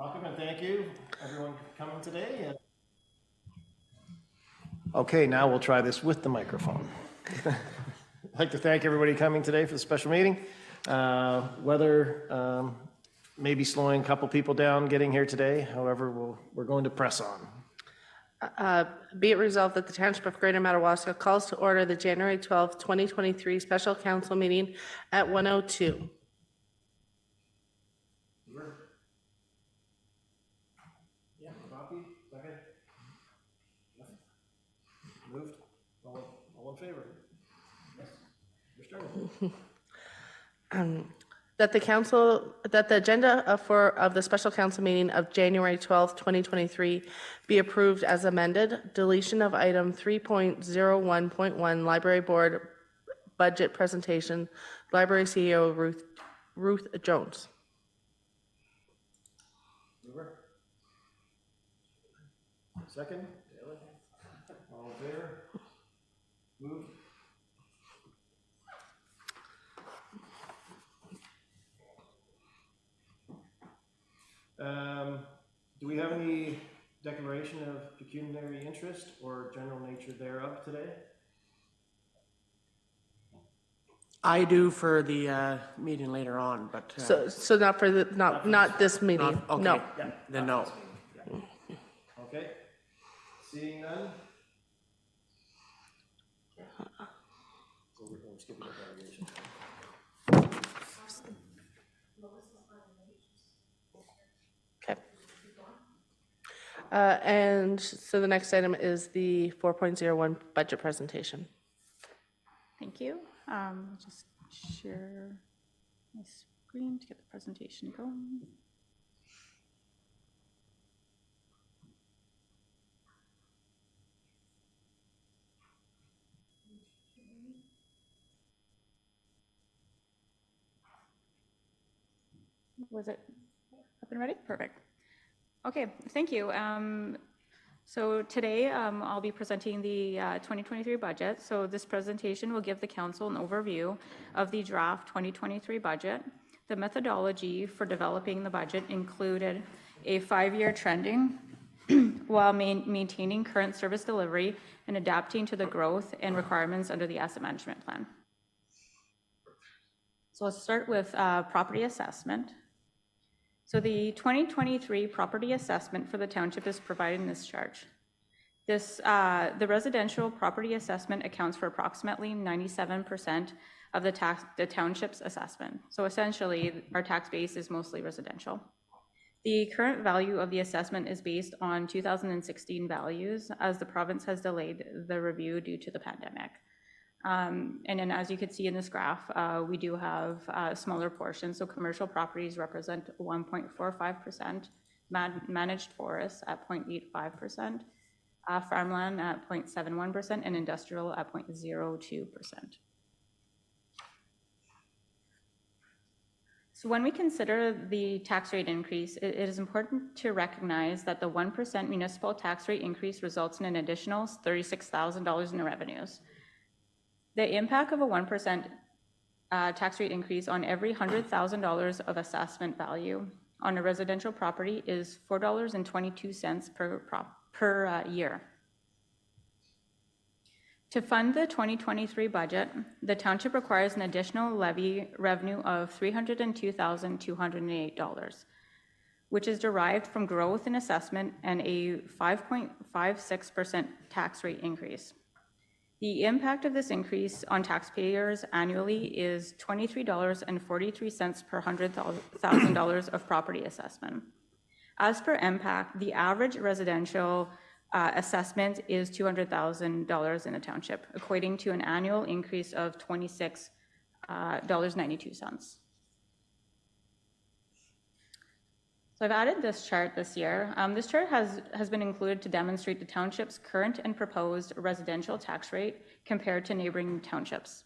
Welcome and thank you, everyone coming today. Okay, now we'll try this with the microphone. I'd like to thank everybody coming today for the special meeting. Weather may be slowing a couple people down getting here today. However, we're going to press on. Be it resolved that the Township of Greater Madawaska calls to order the January 12th, 2023 special council meeting at 1:02. Yeah, copy, second. Moved. All in favor? Yes. You're starting. That the agenda of the special council meeting of January 12th, 2023 be approved as amended. Deletion of item 3.01.1 Library Board budget presentation. Library CEO Ruth Jones. Mover. Second. All in favor? Moved. Do we have any declaration of pecuniary interest or general nature thereof today? I do for the meeting later on, but So not for the not this meeting. okay. No. Yeah. Then no. Yeah. Okay. Seeing none. So we're skipping the delegation. Okay. And so the next item is the 4.01 budget presentation. Thank you. I'll just share my screen to get the presentation going. Was it up and ready? Perfect. Okay, thank you. So today I'll be presenting the 2023 budget. So this presentation will give the council an overview of the draft 2023 budget. The methodology for developing the budget included a 5-year trending while maintaining current service delivery and adapting to the growth and requirements under the asset management plan. So let's start with property assessment. So the 2023 property assessment for the township is provided in this chart. The residential property assessment accounts for approximately 97% of the township's assessment. So essentially, our tax base is mostly residential. The current value of the assessment is based on 2016 values, as the province has delayed the review due to the pandemic. And then as you can see in this graph, we do have smaller portions. So commercial properties represent 1.45%, managed forests at 0.85%, farmland at 0.71%, and industrial at 0.02%. So when we consider the tax rate increase, it is important to recognize that the 1% municipal tax rate increase results in an additional $36,000 in revenues. The impact of a 1% tax rate increase on every $100,000 of assessment value on a residential property is $4.22 per year. To fund the 2023 budget, the township requires an additional levy revenue of $302,208, which is derived from growth in assessment and a 5.56% tax rate increase. The impact of this increase on taxpayers annually is $23.43 per $100,000 of property assessment. As per MPAC, the average residential assessment is $200,000 in the township, equating to an annual increase of $26.92. So I've added this chart this year. This chart has been included to demonstrate the township's current and proposed residential tax rate compared to neighboring townships.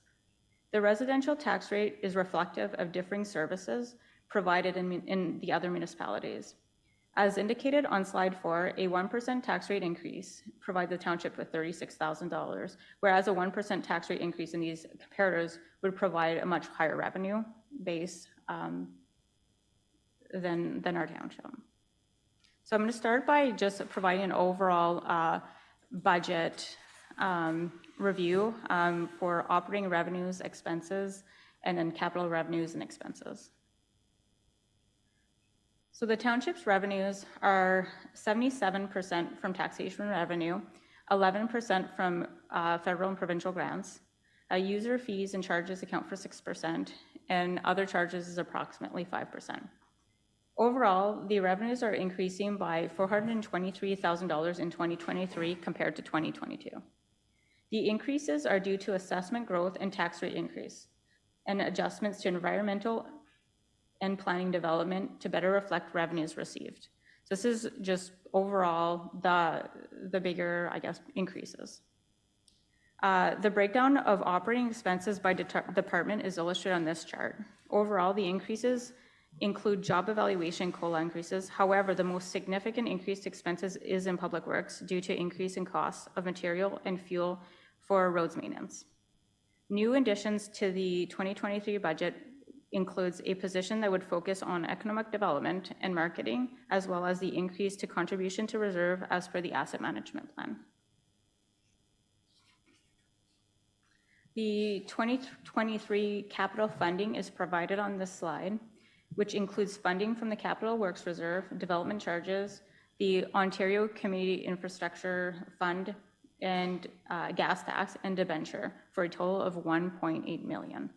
The residential tax rate is reflective of differing services provided in the other municipalities. As indicated on slide 4, a 1% tax rate increase provides the township with $36,000, whereas a 1% tax rate increase in these comparators would provide a much higher revenue base than our township. So I'm going to start by just providing an overall budget review for operating revenues, expenses, and then capital revenues and expenses. So the township's revenues are 77% from taxation revenue, 11% from federal and provincial grants. User fees and charges account for 6%, and other charges is approximately 5%. Overall, the revenues are increasing by $423,000 in 2023 compared to 2022. The increases are due to assessment growth and tax rate increase, and adjustments to environmental and planning development to better reflect revenues received. So this is just overall the bigger, I guess, increases. The breakdown of operating expenses by department is illustrated on this chart. Overall, the increases include job evaluation COLA increases. However, the most significant increased expenses is in public works due to increase in costs of material and fuel for roads maintenance. New additions to the 2023 budget includes a position that would focus on economic development and marketing, as well as the increase to contribution to reserve as per the asset management plan. The 2023 capital funding is provided on this slide, which includes funding from the Capital Works Reserve, development charges, the Ontario Community Infrastructure Fund, and gas tax and debenture for a total of $1.8 million.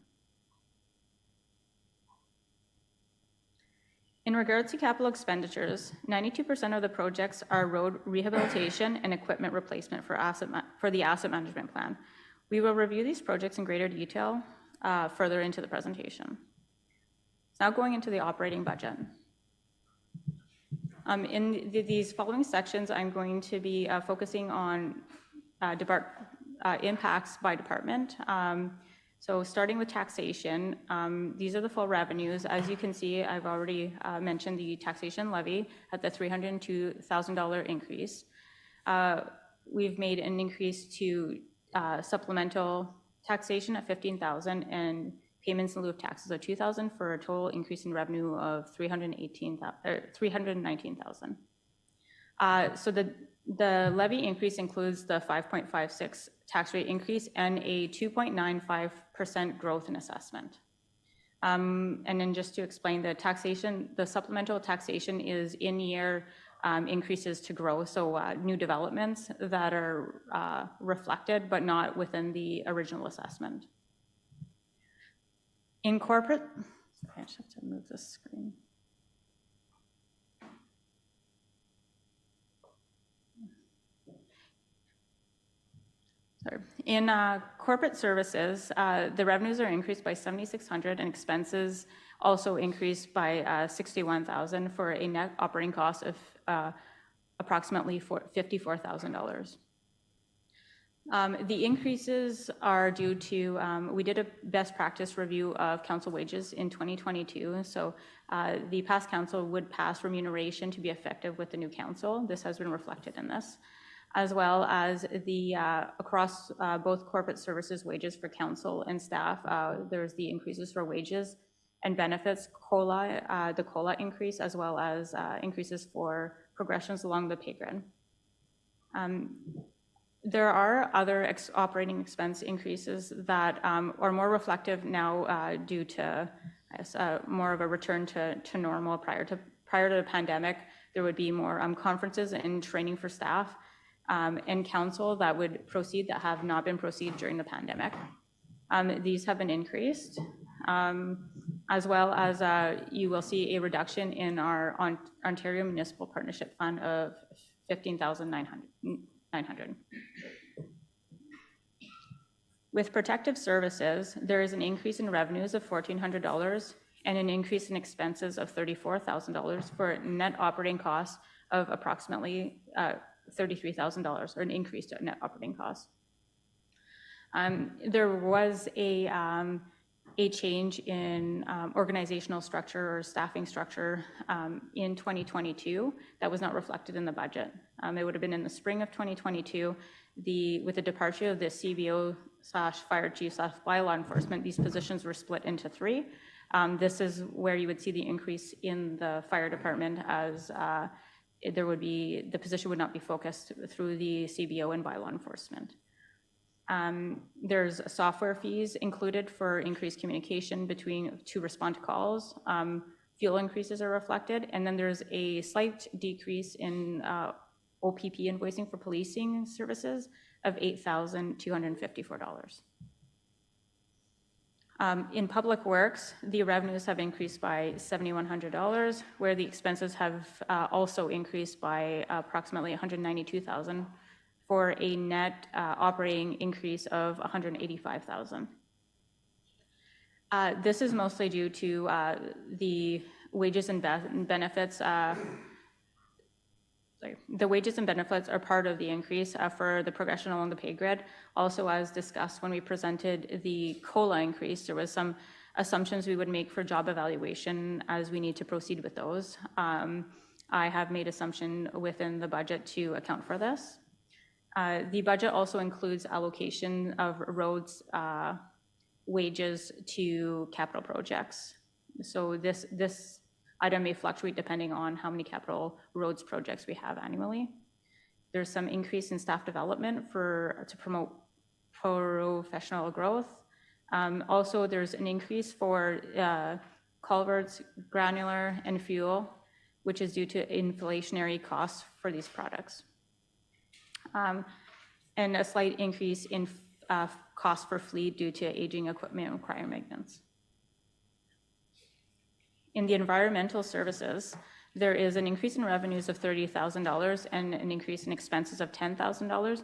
In regards to capital expenditures, 92% of the projects are road rehabilitation and equipment replacement for the asset management plan. We will review these projects in greater detail further into the presentation. Now going into the operating budget. In these following sections, I'm going to be focusing on impacts by department. So starting with taxation, these are the full revenues. As you can see, I've already mentioned the taxation levy at the $302,000 increase. We've made an increase to supplemental taxation at $15,000 and payments in lieu of taxes of $2,000 for a total increase in revenue of $319,000. So the levy increase includes the 5.56 tax rate increase and a 2.95% growth in assessment. And then just to explain the taxation, the supplemental taxation is in-year increases to grow, so new developments that are reflected but not within the original assessment. In corporate, sorry, I just have to move this screen. Sorry. In corporate services, the revenues are increased by $7,600 and expenses also increased by $61,000 for a net operating cost of approximately $54,000. The increases are due to, we did a best practice review of council wages in 2022. So the past council would pass remuneration to be effective with the new council. This has been reflected in this, as well as the across both corporate services wages for council and staff. There's the increases for wages and benefits, COLA, the COLA increase, as well as increases for progressions along the pay grid. There are other operating expense increases that are more reflective now due to more of a return to normal. Prior to the pandemic, there would be more conferences and training for staff and council that would proceed that have not been proceeded during the pandemic. These have been increased, as well as you will see a reduction in our Ontario Municipal Partnership Fund of $15,900. With protective services, there is an increase in revenues of $1,400 and an increase in expenses of $34,000 for a net operating costs of approximately $33,000, or an increase to net operating costs. There was a change in organizational structure or staffing structure in 2022 that was not reflected in the budget. It would have been in the spring of 2022. With the departure of the CBO/fire chief/bylaw enforcement, these positions were split into three. This is where you would see the increase in the fire department as the position would not be focused through the CBO and bylaw enforcement. There's software fees included for increased communication to respond to calls. Fuel increases are reflected, and then there's a slight decrease in OPP invoicing for policing services of $8,254. In public works, the revenues have increased by $7,100, where the expenses have also increased by approximately $192,000 for a net operating increase of $185,000. This is mostly due to the wages and benefits. The wages and benefits are part of the increase for the progression along the pay grid. Also, as discussed when we presented the COLA increase, there was some assumptions we would make for job evaluation as we need to proceed with those. I have made assumption within the budget to account for this. The budget also includes allocation of roads wages to capital projects. So this item may fluctuate depending on how many capital roads projects we have annually. There's some increase in staff development to promote professional growth. Also, there's an increase for culverts, granular, and fuel, which is due to inflationary costs for these products. And a slight increase in cost for fleet due to aging equipment requiring maintenance. In the environmental services, there is an increase in revenues of $30,000 and an increase in expenses of $10,000,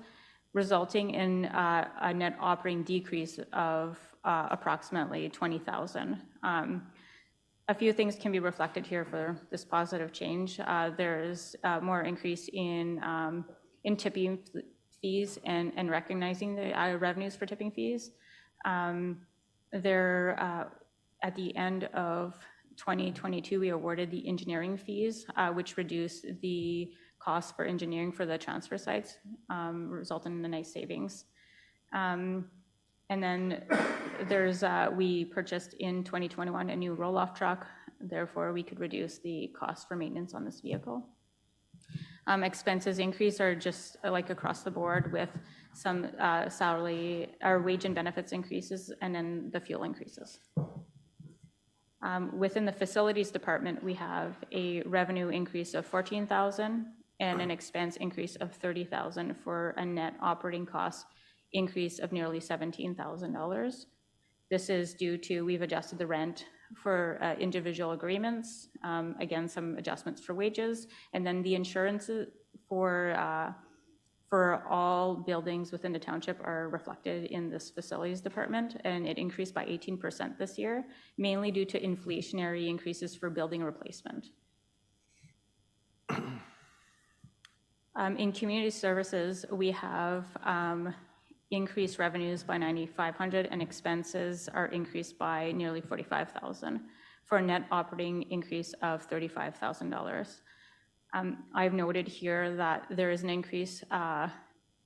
resulting in a net operating decrease of approximately $20,000. A few things can be reflected here for this positive change. There's more increase in tipping fees and recognizing the revenues for tipping fees. At the end of 2022, we awarded the engineering fees, which reduced the cost for engineering for the transfer sites, resulting in a nice savings. And then we purchased in 2021 a new roll-off truck. Therefore, we could reduce the cost for maintenance on this vehicle. Expenses increase are just like across the board with some salary or wage and benefits increases and then the fuel increases. Within the facilities department, we have a revenue increase of $14,000 and an expense increase of $30,000 for a net operating cost increase of nearly $17,000. This is due to, we've adjusted the rent for individual agreements, again, some adjustments for wages, and then the insurance for all buildings within the township are reflected in this facilities department, and it increased by 18% this year, mainly due to inflationary increases for building replacement. In community services, we have increased revenues by $9,500 and expenses are increased by nearly $45,000 for a net operating increase of $35,000. I've noted here that there is an increase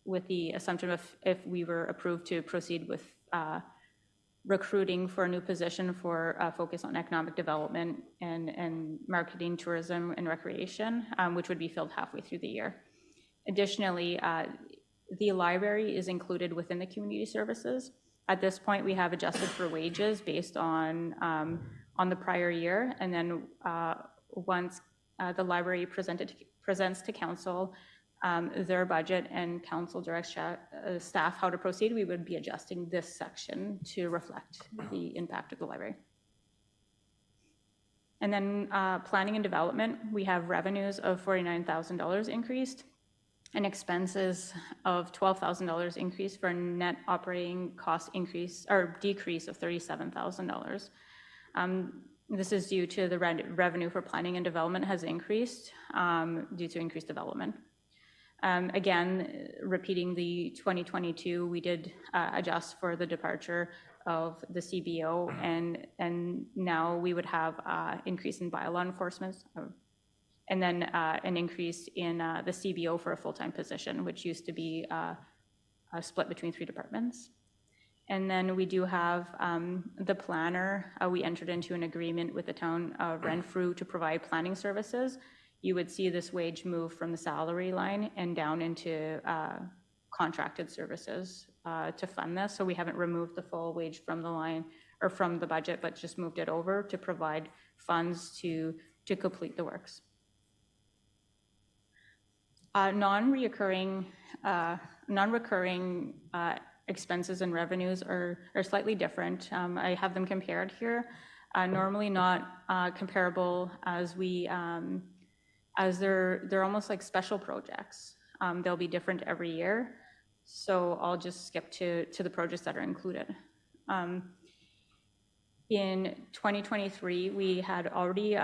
with the assumption of if we were approved to proceed with recruiting for a new position for focus on economic development and marketing, tourism, and recreation, which would be filled halfway through the year. Additionally, the library is included within the community services. At this point, we have adjusted for wages based on the prior year, and then once the library presents to council their budget and council directs staff how to proceed, we would be adjusting this section to reflect the impact of the library. And then planning and development, we have revenues of $49,000 increased and expenses of $12,000 increase for a net operating cost increase or decrease of $37,000. This is due to the revenue for planning and development has increased due to increased development. Again, repeating the 2022, we did adjust for the departure of the CBO, and now we would have increase in bylaw enforcement, and then an increase in the CBO for a full-time position, which used to be split between 3 departments. And then we do have the planner. We entered into an agreement with the town of Renfrew to provide planning services, you would see this wage move from the salary line and down into contracted services to fund this. So we haven't removed the full wage from the line or from the budget, but just moved it over to provide funds to complete the works. Non-recurring expenses and revenues are slightly different. I have them compared here. Normally not comparable as they're almost like special projects. They'll be different every year. So I'll just skip to the projects that are included. In 2023, we had already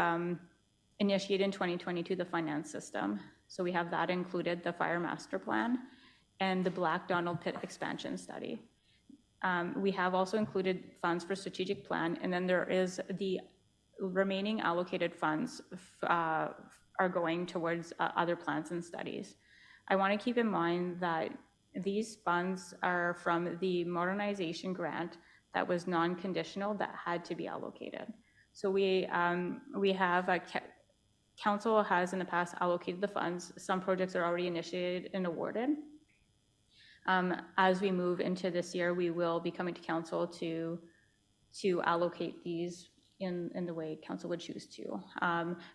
initiated in 2022 the finance system. So we have that included, the fire master plan and the Black Donald Pit expansion study. We have also included funds for strategic plan, and then there is the remaining allocated funds are going towards other plans and studies. I want to keep in mind that these funds are from the modernization grant that was non-conditional that had to be allocated. So we have council has in the past allocated the funds. Some projects are already initiated and awarded. As we move into this year, we will be coming to council to allocate these in the way council would choose to,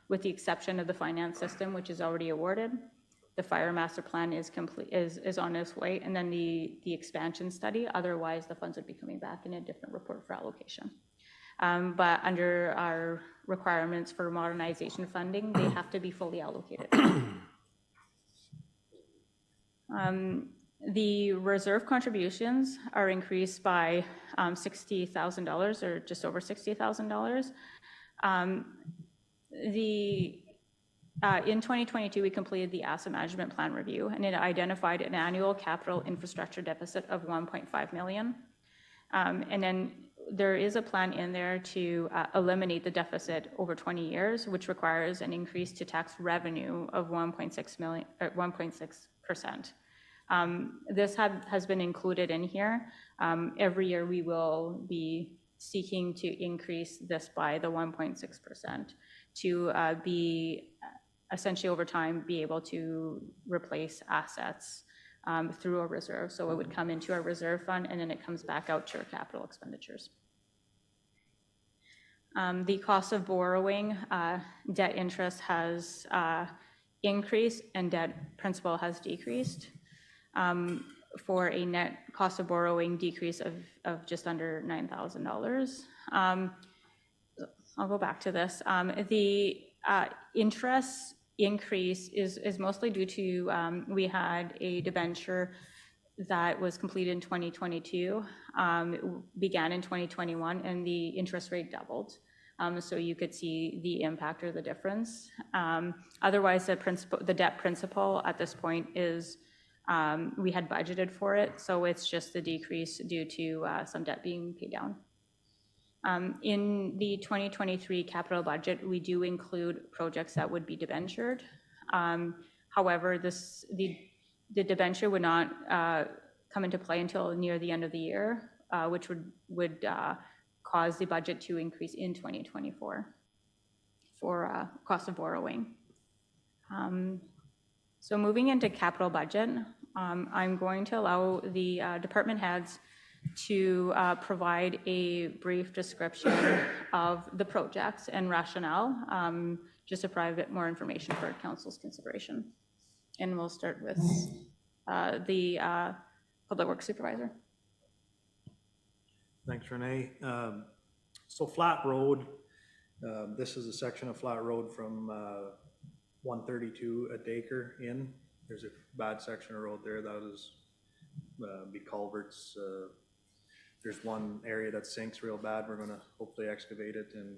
with the exception of the finance system, which is already awarded. The fire master plan is complete, is on its way, and then the expansion study. Otherwise, the funds would be coming back in a different report for allocation. But under our requirements for modernization funding, they have to be fully allocated. The reserve contributions are increased by $60,000 or just over $60,000. In 2022, we completed the asset management plan review, and it identified an annual capital infrastructure deficit of $1.5 million. And then there is a plan in there to eliminate the deficit over 20 years, which requires an increase to tax revenue of 1.6%. This has been included in here. Every year we will be seeking to increase this by the 1.6% to be essentially over time be able to replace assets through a reserve. So it would come into our reserve fund and then it comes back out to our capital expenditures. The cost of borrowing, debt interest has increased and debt principal has decreased, for a net cost of borrowing decrease of just under $9,000. I'll go back to this. The interest increase is mostly due to we had a debenture that was completed in 2022, began in 2021, and the interest rate doubled. So you could see the impact or the difference. Otherwise, the debt principal at this point is, we had budgeted for it, so it's just the decrease due to some debt being paid down. In the 2023 capital budget, we do include projects that would be debentured. However, the debenture would not come into play until near the end of the year, which would cause the budget to increase in 2024 for cost of borrowing. So moving into capital budget, I'm going to allow the department heads to provide a brief description of the projects and rationale, just to provide a bit more information for council's consideration. And we'll start with the Public Works Supervisor. Thanks, Renee. So Flat Road, this is a section of Flat Road from 132 at Dacre in. There's a bad section of road there that is be culverts. There's one area that sinks real bad. We're going to hopefully excavate it and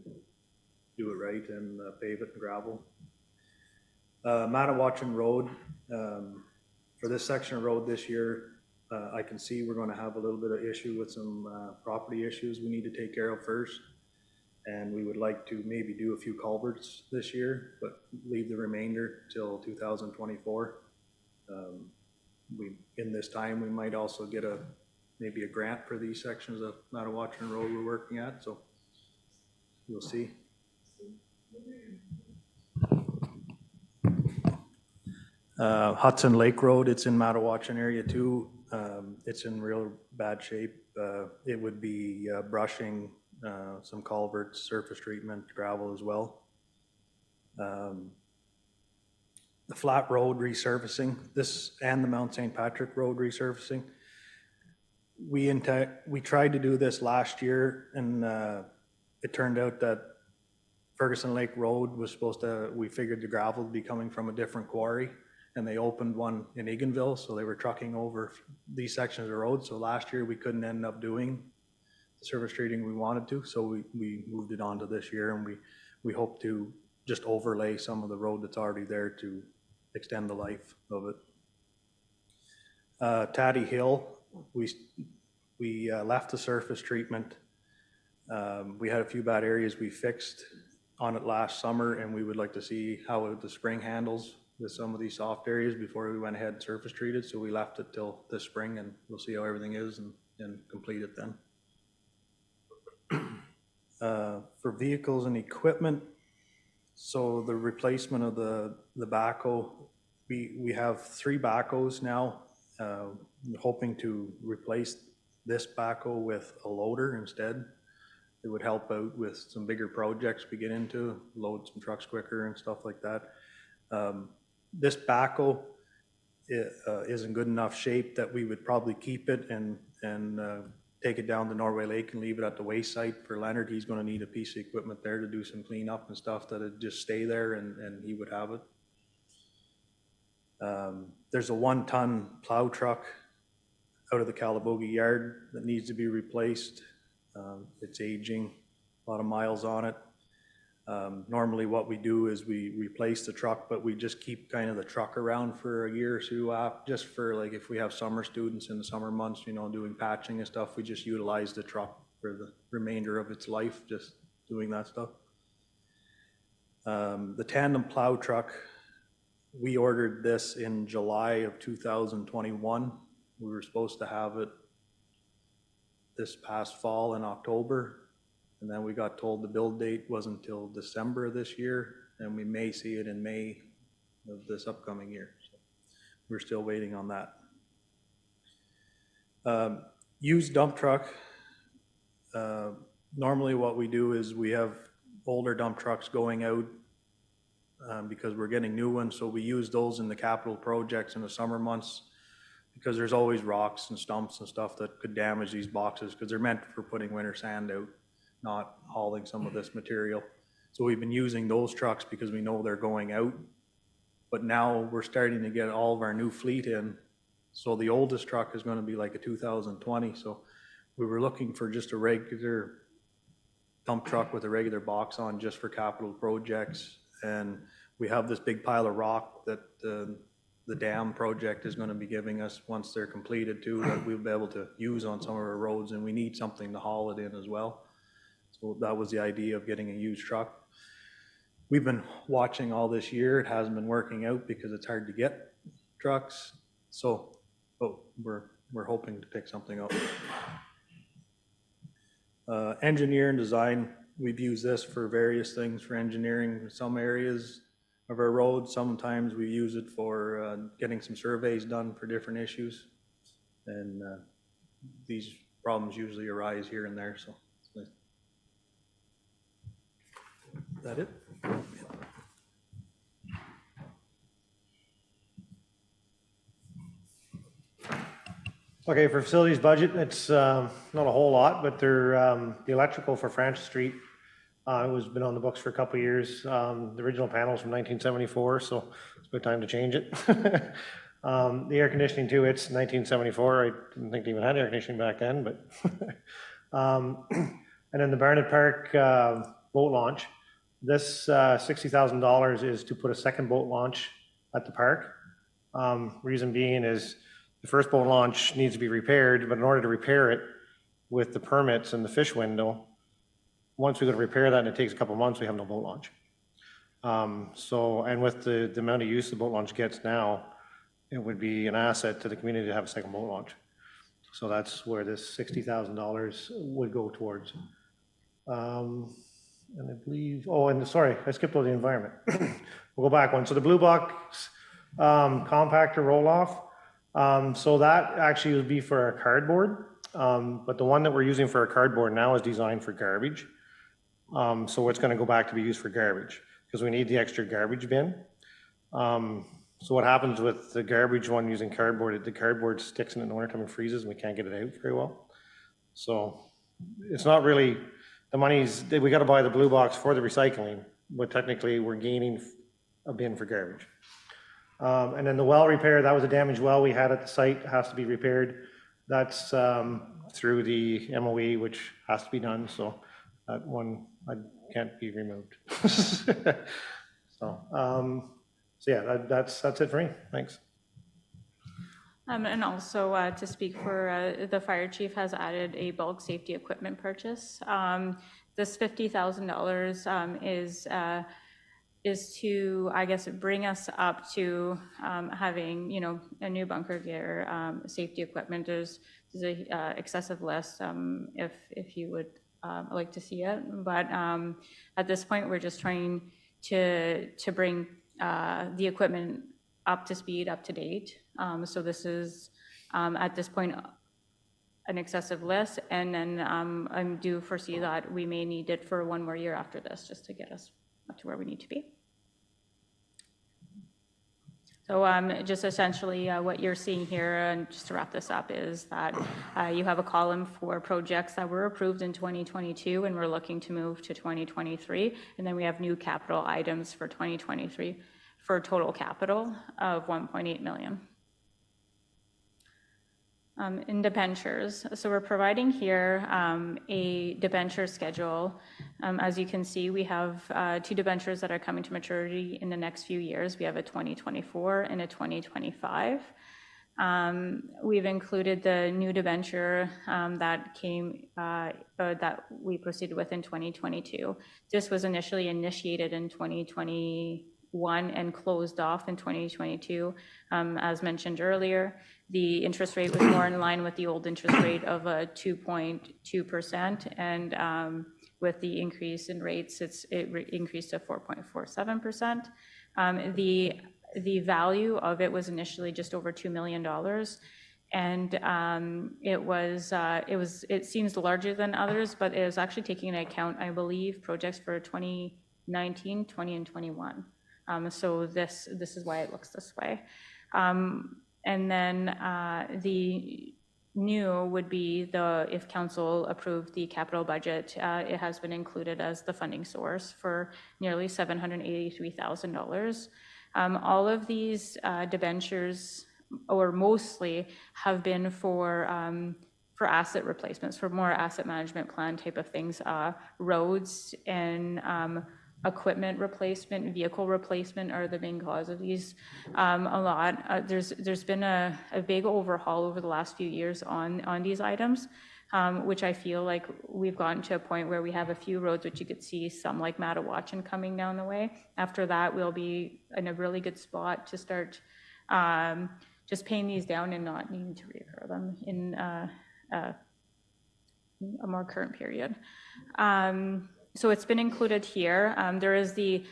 do it right and pave it and gravel. Madawaska Road, for this section of road this year, I can see we're going to have a little bit of issue with some property issues we need to take care of first. And we would like to maybe do a few culverts this year, but leave the remainder till 2024. In this time, we might also get maybe a grant for these sections of Madawaska Road we're working at, so we'll see. Hudson Lake Road, it's in Madawaska area too. It's in real bad shape. It would be brushing, some culverts, surface treatment, gravel as well. The flat road resurfacing, this and the Mount St. Patrick Road resurfacing. We tried to do this last year, and it turned out that Ferguson Lake Road was supposed to, we figured the gravel would be coming from a different quarry, and they opened one in Eganville, so they were trucking over these sections of the road. So last year we couldn't end up doing the surface treating we wanted to, so we moved it on to this year, and we hope to just overlay some of the road that's already there to extend the life of it. Taddy Hill, we left the surface treatment. We had a few bad areas we fixed on it last summer, and we would like to see how the spring handles with some of these soft areas before we went ahead and surface treated. So we left it till this spring, and we'll see how everything is and complete it then. For vehicles and equipment, so the replacement of the backhoe, we have 3 backhoes now. Hoping to replace this backhoe with a loader instead. It would help out with some bigger projects we get into, load some trucks quicker and stuff like that. This backhoe is in good enough shape that we would probably keep it and take it down to Norway Lake and leave it at the waste site for Leonard. He's going to need a piece of equipment there to do some cleanup and stuff that'd just stay there, and he would have it. There's a 1-ton plow truck out of the Calabogie yard that needs to be replaced. It's aging, a lot of miles on it. Normally what we do is we replace the truck, but we just keep kind of the truck around for a year or two, just for like if we have summer students in the summer months, you know, doing patching and stuff, we just utilize the truck for the remainder of its life, just doing that stuff. The tandem plow truck, we ordered this in July of 2021. We were supposed to have it this past fall in October, and then we got told the build date wasn't until December of this year, and we may see it in May of this upcoming year. So we're still waiting on that. Used dump truck. Normally what we do is we have older dump trucks going out because we're getting new ones, so we use those in the capital projects in the summer months, because there's always rocks and stumps and stuff that could damage these boxes, because they're meant for putting winter sand out, not hauling some of this material. So we've been using those trucks because we know they're going out, but now we're starting to get all of our new fleet in. So the oldest truck is going to be like a 2020. So we were looking for just a regular dump truck with a regular box on just for capital projects. And we have this big pile of rock that the dam project is going to be giving us once they're completed too, that we'll be able to use on some of our roads, and we need something to haul it in as well. So that was the idea of getting a used truck. We've been watching all this year. It hasn't been working out because it's hard to get trucks. So, but we're hoping to pick something up. Engineer and design, we've used this for various things for engineering in some areas of our roads. Sometimes we use it for getting some surveys done for different issues. And these problems usually arise here and there, so. Is that it? Okay, for facilities budget, it's not a whole lot, but they're the electrical for Francis Street. It was been on the books for a couple of years. The original panel's from 1974, so it's about time to change it. The air conditioning too, it's 1974. I didn't think they even had air conditioning back then, but. And then the Barnett Park boat launch. This $60,000 is to put a second boat launch at the park. Reason being is the first boat launch needs to be repaired, but in order to repair it with the permits and the fish window, once we go to repair that and it takes a couple months, we have no boat launch. And with the amount of use the boat launch gets now, it would be an asset to the community to have a second boat launch. So that's where this $60,000 would go towards. And I believe, oh, and sorry, I skipped over the environment. We'll go back one. So the blue box compactor roll-off. So that actually would be for our cardboard. But the one that we're using for our cardboard now is designed for garbage. So it's gonna go back to be used for garbage, because we need the extra garbage bin. So what happens with the garbage one using cardboard, the cardboard sticks in the wintertime and freezes, and we can't get it out very well. So it's not really, the money's, we gotta buy the blue box for the recycling, but technically we're gaining a bin for garbage. And then the well repair, that was a damaged well we had at the site, has to be repaired. That's through the MOE, which has to be done, so that one can't be removed. So yeah, that's it for me. Thanks. And also to speak for the fire chief has added a bulk safety equipment purchase. This $50,000 is to, I guess, bring us up to having, a new bunker gear, safety equipment. There's a excessive list if you would like to see it. But at this point, we're just trying to bring the equipment up to speed, up to date. So this is, at this point, an excessive list. And then I do foresee that we may need it for one more year after this, just to get us up to where we need to be. So just essentially what you're seeing here, and just to wrap this up, is that you have a column for projects that were approved in 2022 and we're looking to move to 2023. And then we have new capital items for 2023 for a total capital of $1.8 million. In debentures, so we're providing here a debenture schedule. As you can see, we have 2 debentures that are coming to maturity in the next few years. We have a 2024 and a 2025. We've included the new debenture that we proceeded with in 2022. This was initially initiated in 2021 and closed off in 2022. As mentioned earlier, the interest rate was more in line with the old interest rate of 2.2%, and with the increase in rates, it increased to 4.47%. The value of it was initially just over $2 million, and it seems larger than others, but it was actually taking into account, I believe, projects for 2019, 20, and 21. So this is why it looks this way. And then the new would be if council approved the capital budget, it has been included as the funding source for nearly $783,000. All of these debentures, or mostly, have been for asset replacements, for more asset management plan type of things, roads and equipment replacement, vehicle replacement are the main cause of these. A lot. There's been a big overhaul over the last few years on these items, which I feel like we've gotten to a point where we have a few roads which you could see, some like Madawaska coming down the way. After that, we'll be in a really good spot to start just paying these down and not needing to reoccur them in a more current period. So it's been included here. There is the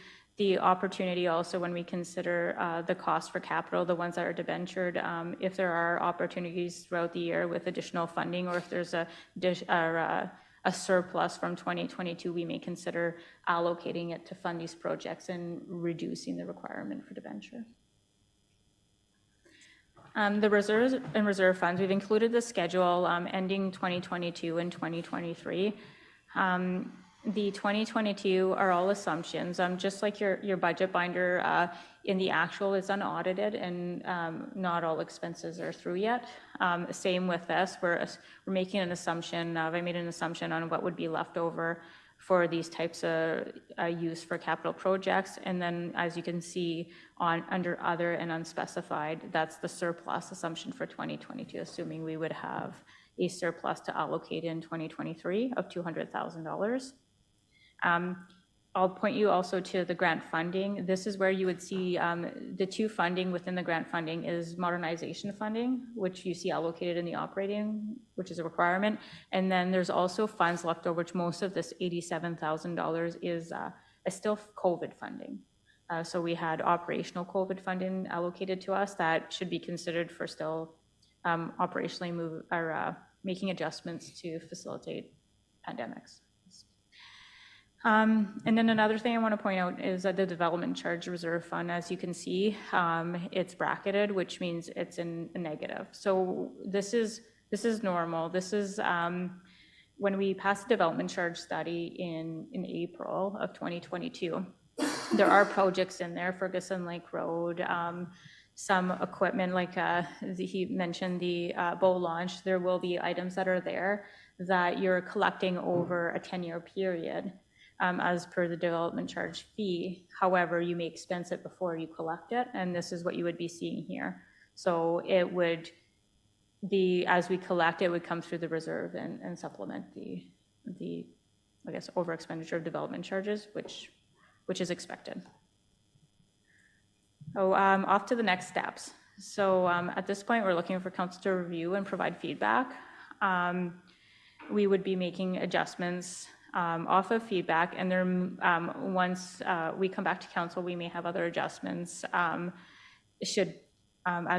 opportunity also when we consider the cost for capital, the ones that are debentured, if there are opportunities throughout the year with additional funding, or if there's a surplus from 2022, we may consider allocating it to fund these projects and reducing the requirement for debenture. The reserves and reserve funds, we've included the schedule ending 2022 and 2023. The 2022 are all assumptions. Just like your budget binder, in the actual is unaudited, and not all expenses are through yet. Same with this, we're making an assumption. I made an assumption on what would be left over for these types of use for capital projects. And then, as you can see under other and unspecified, that's the surplus assumption for 2022, assuming we would have a surplus to allocate in 2023 of $200,000. I'll point you also to the grant funding. This is where you would see the 2 funding within the grant funding is modernization funding, which you see allocated in the operating, which is a requirement. And then there's also funds left over, which most of this $87,000 is still COVID funding. So we had operational COVID funding allocated to us that should be considered for still operationally making adjustments to facilitate pandemics. And then another thing I want to point out is that the development charge reserve fund, as you can see, it's bracketed, which means it's in a negative. So this is normal. This is when we passed the development charge study in April of 2022. There are projects in there, Ferguson Lake Road, some equipment like he mentioned the boat launch. There will be items that are there that you're collecting over a 10-year period. As per the development charge fee. However, you may expense it before you collect it, and this is what you would be seeing here. So it would be, as we collect, it would come through the reserve and supplement the I guess, over expenditure of development charges, which is expected. So off to the next steps. So at this point, we're looking for council to review and provide feedback. We would be making adjustments off of feedback, and then once we come back to council, we may have other adjustments. As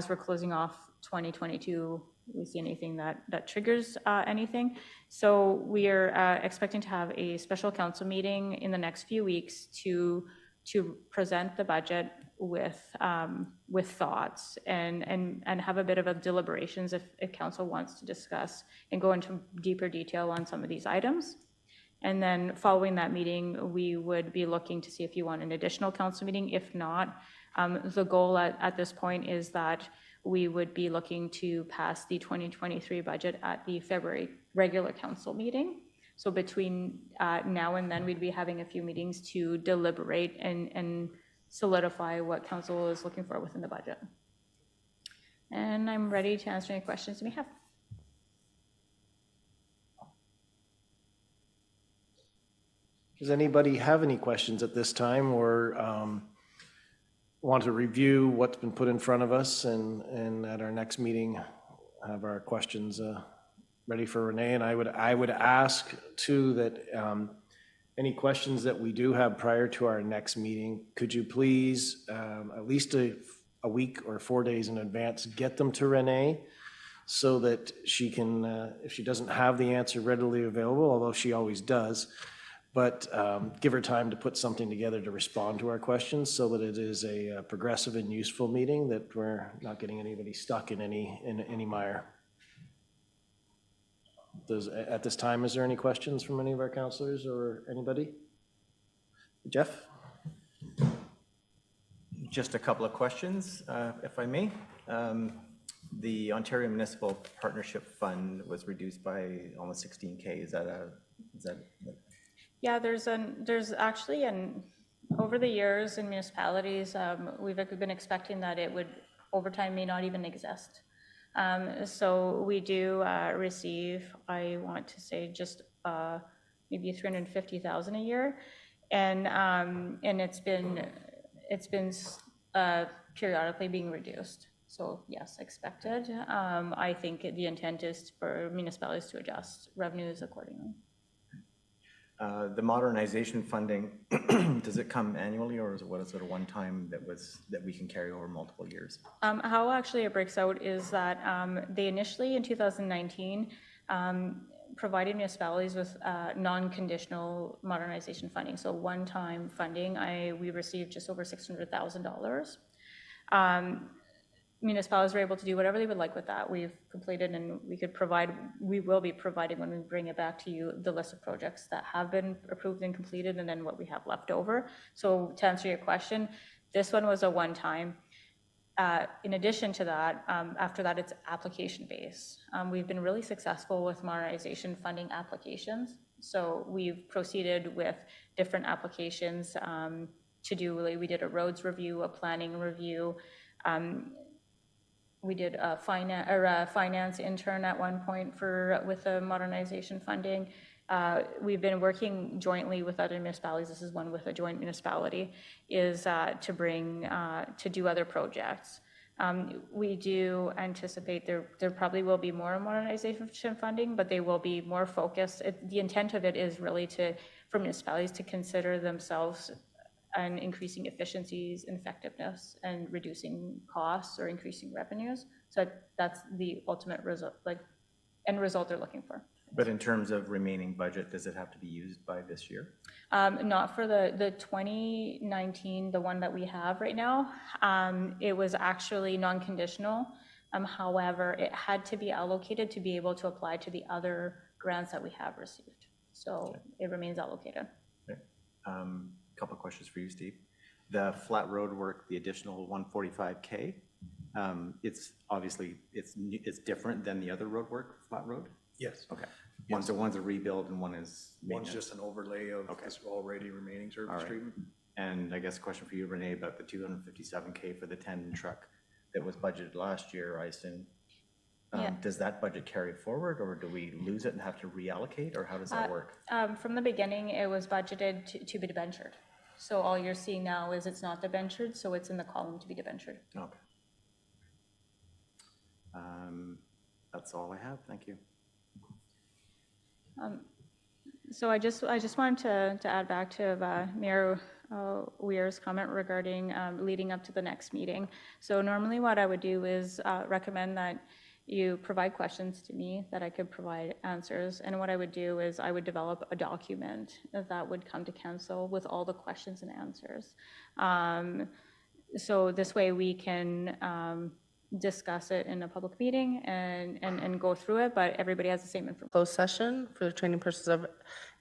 we're closing off 2022, we see anything that triggers anything. So we are expecting to have a special council meeting in the next few weeks to present the budget with thoughts and have a bit of a deliberations if council wants to discuss and go into deeper detail on some of these items. And then following that meeting, we would be looking to see if you want an additional council meeting. If not, the goal at this point is that we would be looking to pass the 2023 budget at the February regular council meeting. So between now and then, we'd be having a few meetings to deliberate and solidify what council is looking for within the budget. And I'm ready to answer any questions you may have. Does anybody have any questions at this time, or want to review what's been put in front of us and at our next meeting have our questions ready for Renee? And I would ask too that any questions that we do have prior to our next meeting, could you please at least a week or 4 days in advance get them to Renee, so that she can, if she doesn't have the answer readily available, although she always does, but give her time to put something together to respond to our questions, so that it is a progressive and useful meeting, that we're not getting anybody stuck in any mire. At this time, is there any questions from any of our councillors or anybody? Jeff? Just a couple of questions, if I may. The Ontario Municipal Partnership Fund was reduced by almost 16K. Is that Yeah, there's actually over the years in municipalities, we've been expecting that it would, over time, may not even exist. So we do receive, I want to say, just maybe $350,000 a year, and it's been periodically being reduced. So yes, expected. I think the intent is for municipalities to adjust revenues accordingly. The modernization funding, does it come annually, or is it a one-time that we can carry over multiple years? How actually it breaks out is that they initially in 2019 provided municipalities with non-conditional modernization funding, so one-time funding. We received just over $600,000. Municipalities were able to do whatever they would like with that. We've completed, and we will be providing when we bring it back to you, the list of projects that have been approved and completed, and then what we have left over. So to answer your question, this one was a one-time. In addition to that, after that, it's application-based. We've been really successful with modernization funding applications. So we've proceeded with different applications to do, we did a roads review, a planning review, we did a finance intern at one point with the modernization funding. We've been working jointly with other municipalities. This is one with a joint municipality, is to do other projects. We do anticipate there probably will be more modernization funding, but they will be more focused. The intent of it is really for municipalities to consider themselves and increasing efficiencies and effectiveness and reducing costs or increasing revenues. So that's the ultimate result, like end result they're looking for. But in terms of remaining budget, does it have to be used by this year? Not for the 2019, the one that we have right now. It was actually non-conditional. However, it had to be allocated to be able to apply to the other grants that we have received. So it remains allocated. Okay. Couple of questions for you, Steve. The flat road work, the additional 145K, it's obviously, it's different than the other road work, flat road? Yes. Okay. One's a rebuild and one is One's maintenance. just an overlay of this already remaining surface All right. treatment. And I guess a question for you, Renee, about the 257K for the 10 truck that was budgeted last year, I assume. Yeah. Does that budget carry forward, or do we lose it and have to reallocate, or how does that work? From the beginning, it was budgeted to be debentured. So all you're seeing now is it's not debentured, so it's in the column to be debentured. Okay. That's all I have. Thank you. So I just wanted to add back to Mayor Weir's comment regarding leading up to the next meeting. So normally what I would do is recommend that you provide questions to me that I could provide answers. And what I would do is I would develop a document that would come to council with all the questions and answers. So this way we can discuss it in a public meeting and go through it, but everybody has the same information. Closed session for the training purposes of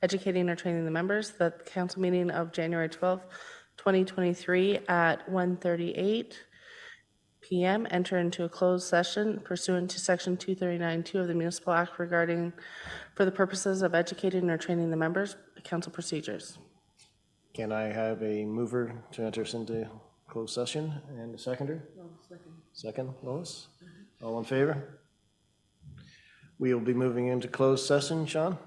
educating or training the members. The council meeting of January 12th, 2023 at 1:38 p.m. Enter into a closed session pursuant to section 239(2) of the Municipal Act regarding for the purposes of educating or training the members, council procedures. Can I have a mover to enter us into closed session and a seconder? Second, Lois? All in favor? We will be moving into closed session. Sean?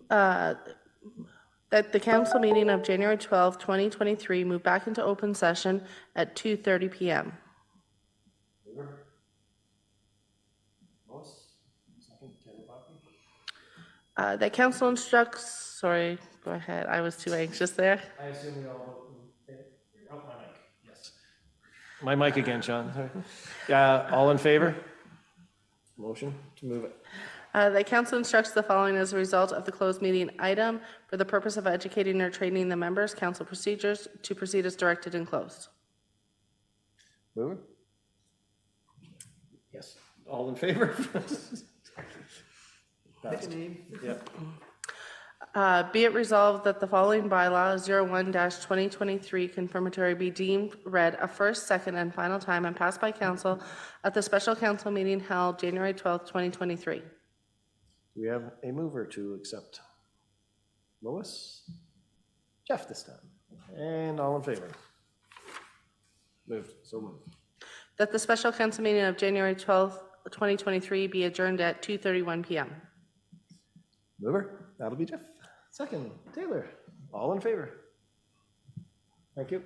That the council meeting of January 12th, 2023 move back into open session at 2:30 PM. That council instructs, sorry, go ahead, I was too anxious there. I assume we all vote in favor. Oh, my mic, yes. My mic again, Sean, sorry. All in favor? Motion to move it. The council instructs the following as a result of the closed meeting item for the purpose of educating or training the members, council procedures to proceed as directed and closed. Move it. Yes. All in favor? Passed. Yep. Be it resolved that the following bylaw 01-2023 confirmatory be deemed read a first, second, and final time and passed by council at the special council meeting held January 12th, 2023. Do we have a mover to accept? Lois? Jeff this time. And all in favor? Moved, so moved. That the special council meeting of January 12th, 2023 be adjourned at 2:31 PM. Mover, that'll be Jeff. Second, Taylor. All in favor? Thank you.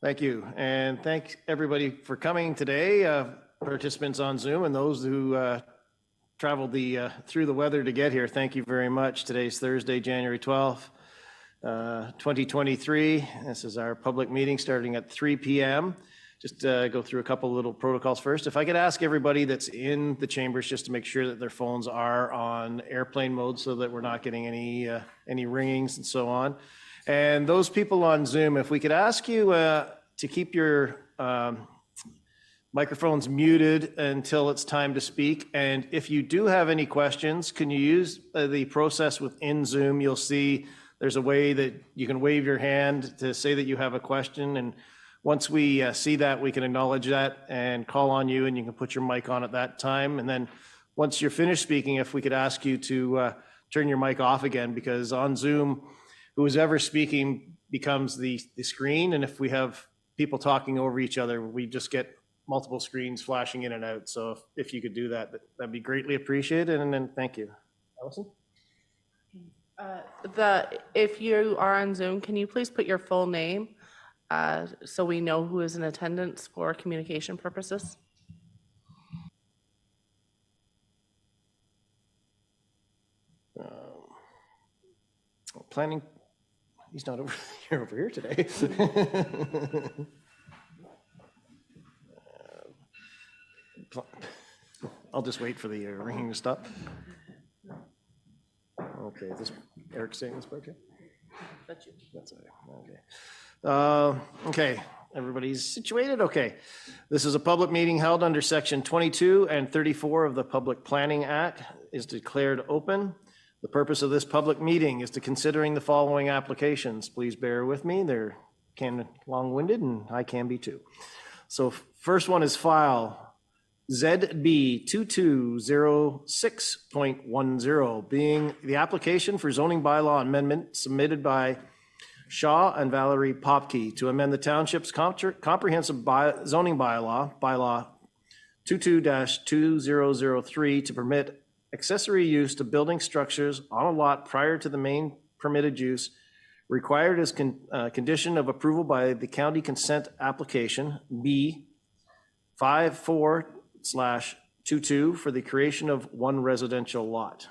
Thank you, and thanks everybody for coming today, participants on Zoom and those who traveled through the weather to get here. Thank you very much. Today's Thursday, January 12th, 2023. This is our public meeting starting at 3 p.m. Just go through a couple little protocols first. If I could ask everybody that's in the chambers just to make sure that their phones are on airplane mode so that we're not getting any ringings and so on. And those people on Zoom, if we could ask you to keep your microphones muted until it's time to speak. And if you do have any questions, can you use the process within Zoom? You'll see there's a way that you can wave your hand to say that you have a question. And once we see that, we can acknowledge that and call on you, and you can put your mic on at that time. And then once you're finished speaking, if we could ask you to turn your mic off again, because on Zoom, who's ever speaking becomes the screen. And if we have people talking over each other, we just get multiple screens flashing in and out. So if you could do that, that'd be greatly appreciated. And then thank you. Allison? If you are on Zoom, can you please put your full name so we know who is in attendance for communication purposes? Planning, he's not over here today. I'll just wait for the ringing to stop. Okay, is this Eric saying this part here? That's you. That's okay. Okay, everybody's situated? Okay. This is a public meeting held under Section 22 and 34 of the Public Planning Act is declared open. The purpose of this public meeting is to considering the following applications. Please bear with me. They're long-winded and I can be too. So first one is file ZB 2206.10, being the application for zoning bylaw amendment submitted by Shaw and Valerie Popke to amend the township's comprehensive zoning bylaw 22-2003 to permit accessory use to building structures on a lot prior to the main permitted use required as condition of approval by the county consent application B 54/2023 22 for the creation of one residential lot.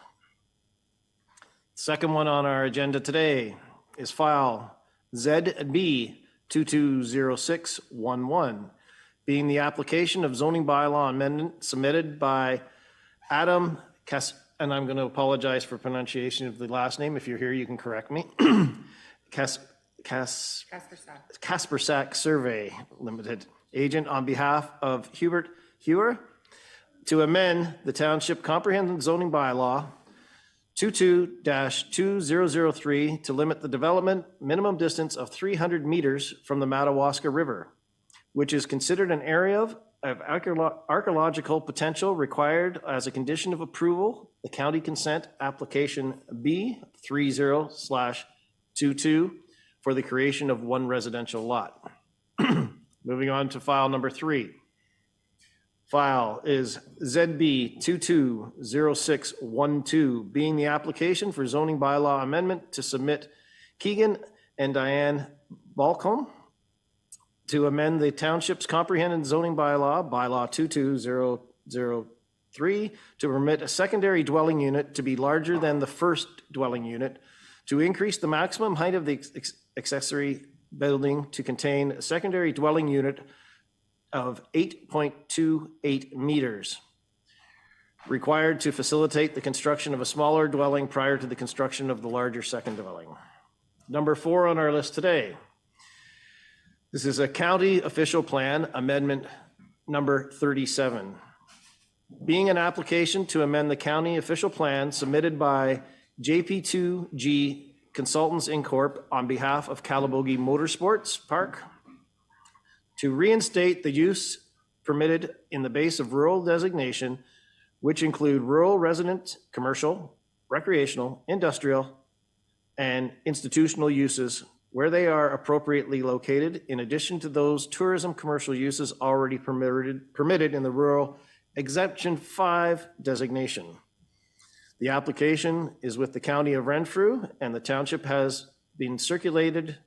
Second one on our agenda today is file ZB 220611, being the application of zoning bylaw amendment submitted by Adam and I'm going to apologize for pronunciation of the last name. If you're here, you can correct me. Kaspersack Survey Limited, agent on behalf of Hubert Hewer, to amend the Township Comprehensive Zoning Bylaw 22-2003 to limit the development minimum distance of 300 meters from the Madawaska River, which is considered an area of archaeological potential required as a condition of approval, the county consent application B30/22 for the creation of one residential lot. Moving on to file number 3. File is ZB 220612, being the application for zoning bylaw amendment to submit Keegan and Diane Balcombe to amend the township's comprehensive zoning bylaw, bylaw 22003, to permit a secondary dwelling unit to be larger than the first dwelling unit, to increase the maximum height of the accessory building to contain a secondary dwelling unit of 8.28 meters, required to facilitate the construction of a smaller dwelling prior to the construction of the larger second dwelling. Number 4 on our list today. This is a county official plan amendment number 37, being an application to amend the county official plan submitted by JP2G Consultants Incorp. On behalf of Calabogie Motorsports Park to reinstate the use permitted in the base of rural designation, which include rural resident, commercial, recreational, industrial, and institutional uses where they are appropriately located, in addition to those tourism commercial uses already permitted in the rural exemption 5 designation. The application is with the county of Renfrew, and the township has been circulated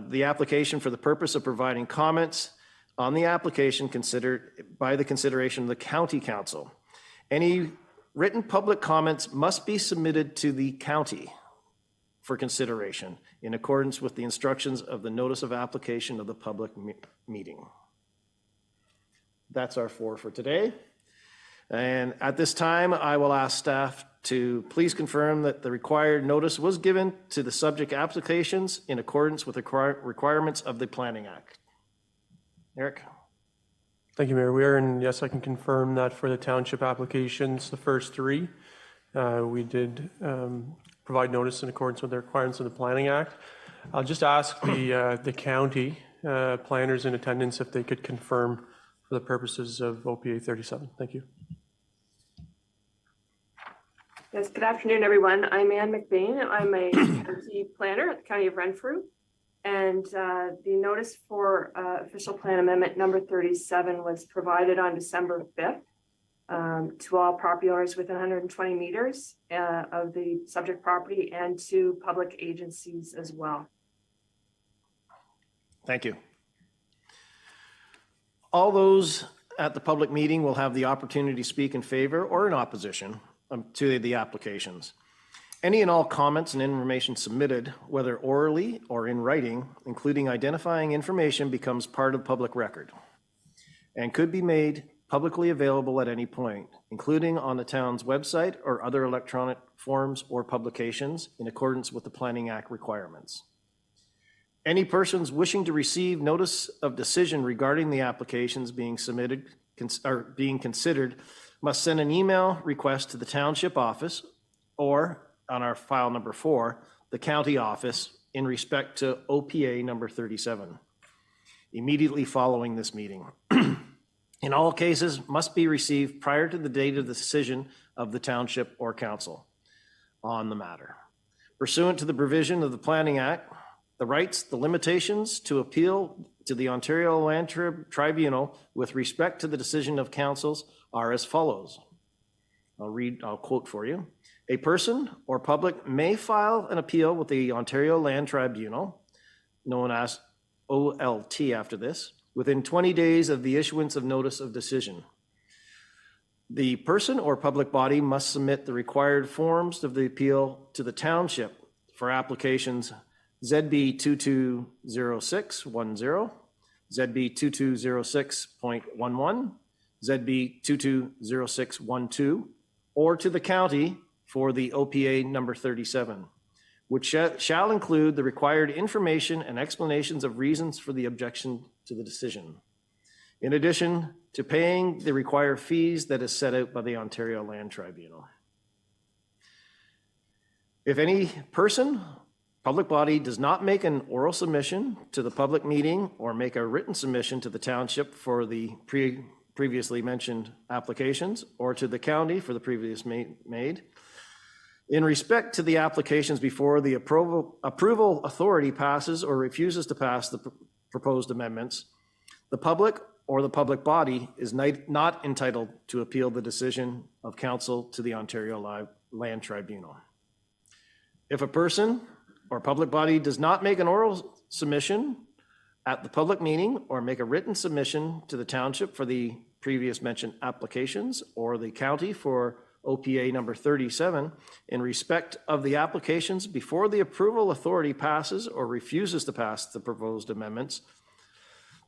the application for the purpose of providing comments on the application considered by the consideration of the county council. Any written public comments must be submitted to the county for consideration in accordance with the instructions of the notice of application of the public meeting. That's our 4 for today. And at this time, I will ask staff to please confirm that the required notice was given to the subject applications in accordance with the requirements of the Planning Act. Eric? Thank you, Mayor Weir. And yes, I can confirm that for the township applications, the first 3, we did provide notice in accordance with the requirements of the Planning Act. I'll just ask the county planners in attendance if they could confirm for the purposes of OPA 37. Thank you. Yes, good afternoon, everyone. I'm Ann McBain. I'm a county planner at the County of Renfrew. And the notice for official plan amendment number 37 was provided on December 5th to all property owners within 120 meters of the subject property and to public agencies as well. Thank you. All those at the public meeting will have the opportunity to speak in favor or in opposition to the applications. Any and all comments and information submitted, whether orally or in writing, including identifying information, becomes part of public record and could be made publicly available at any point, including on the town's website or other electronic forms or publications in accordance with the Planning Act requirements. Any persons wishing to receive notice of decision regarding the applications being submitted or being considered must send an email request to the township office or, on our file number 4, the county office in respect to OPA number 37, immediately following this meeting. In all cases, must be received prior to the date of the decision of the township or council on the matter. Pursuant to the provision of the Planning Act, the rights, the limitations to appeal to the Ontario Land Tribunal with respect to the decision of councils are as follows. I'll quote for you. A person or public may file an appeal with the Ontario Land Tribunal, known as OLT after this, within 20 days of the issuance of notice of decision. The person or public body must submit the required forms of the appeal to the township for applications ZB 220610, ZB 2206.11, ZB 220612, or to the county for the OPA number 37, which shall include the required information and explanations of reasons for the objection to the decision, in addition to paying the required fees that is set out by the Ontario Land Tribunal. If any person, public body does not make an oral submission to the public meeting or make a written submission to the township for the previously mentioned applications or to the county for the previous made, in respect to the applications before the approval authority passes or refuses to pass the proposed amendments, the public or the public body is not entitled to appeal the decision of council to the Ontario Land Tribunal. If a person or public body does not make an oral submission at the public meeting or make a written submission to the township for the previous mentioned applications or the county for OPA number 37 in respect of the applications before the approval authority passes or refuses to pass the proposed amendments,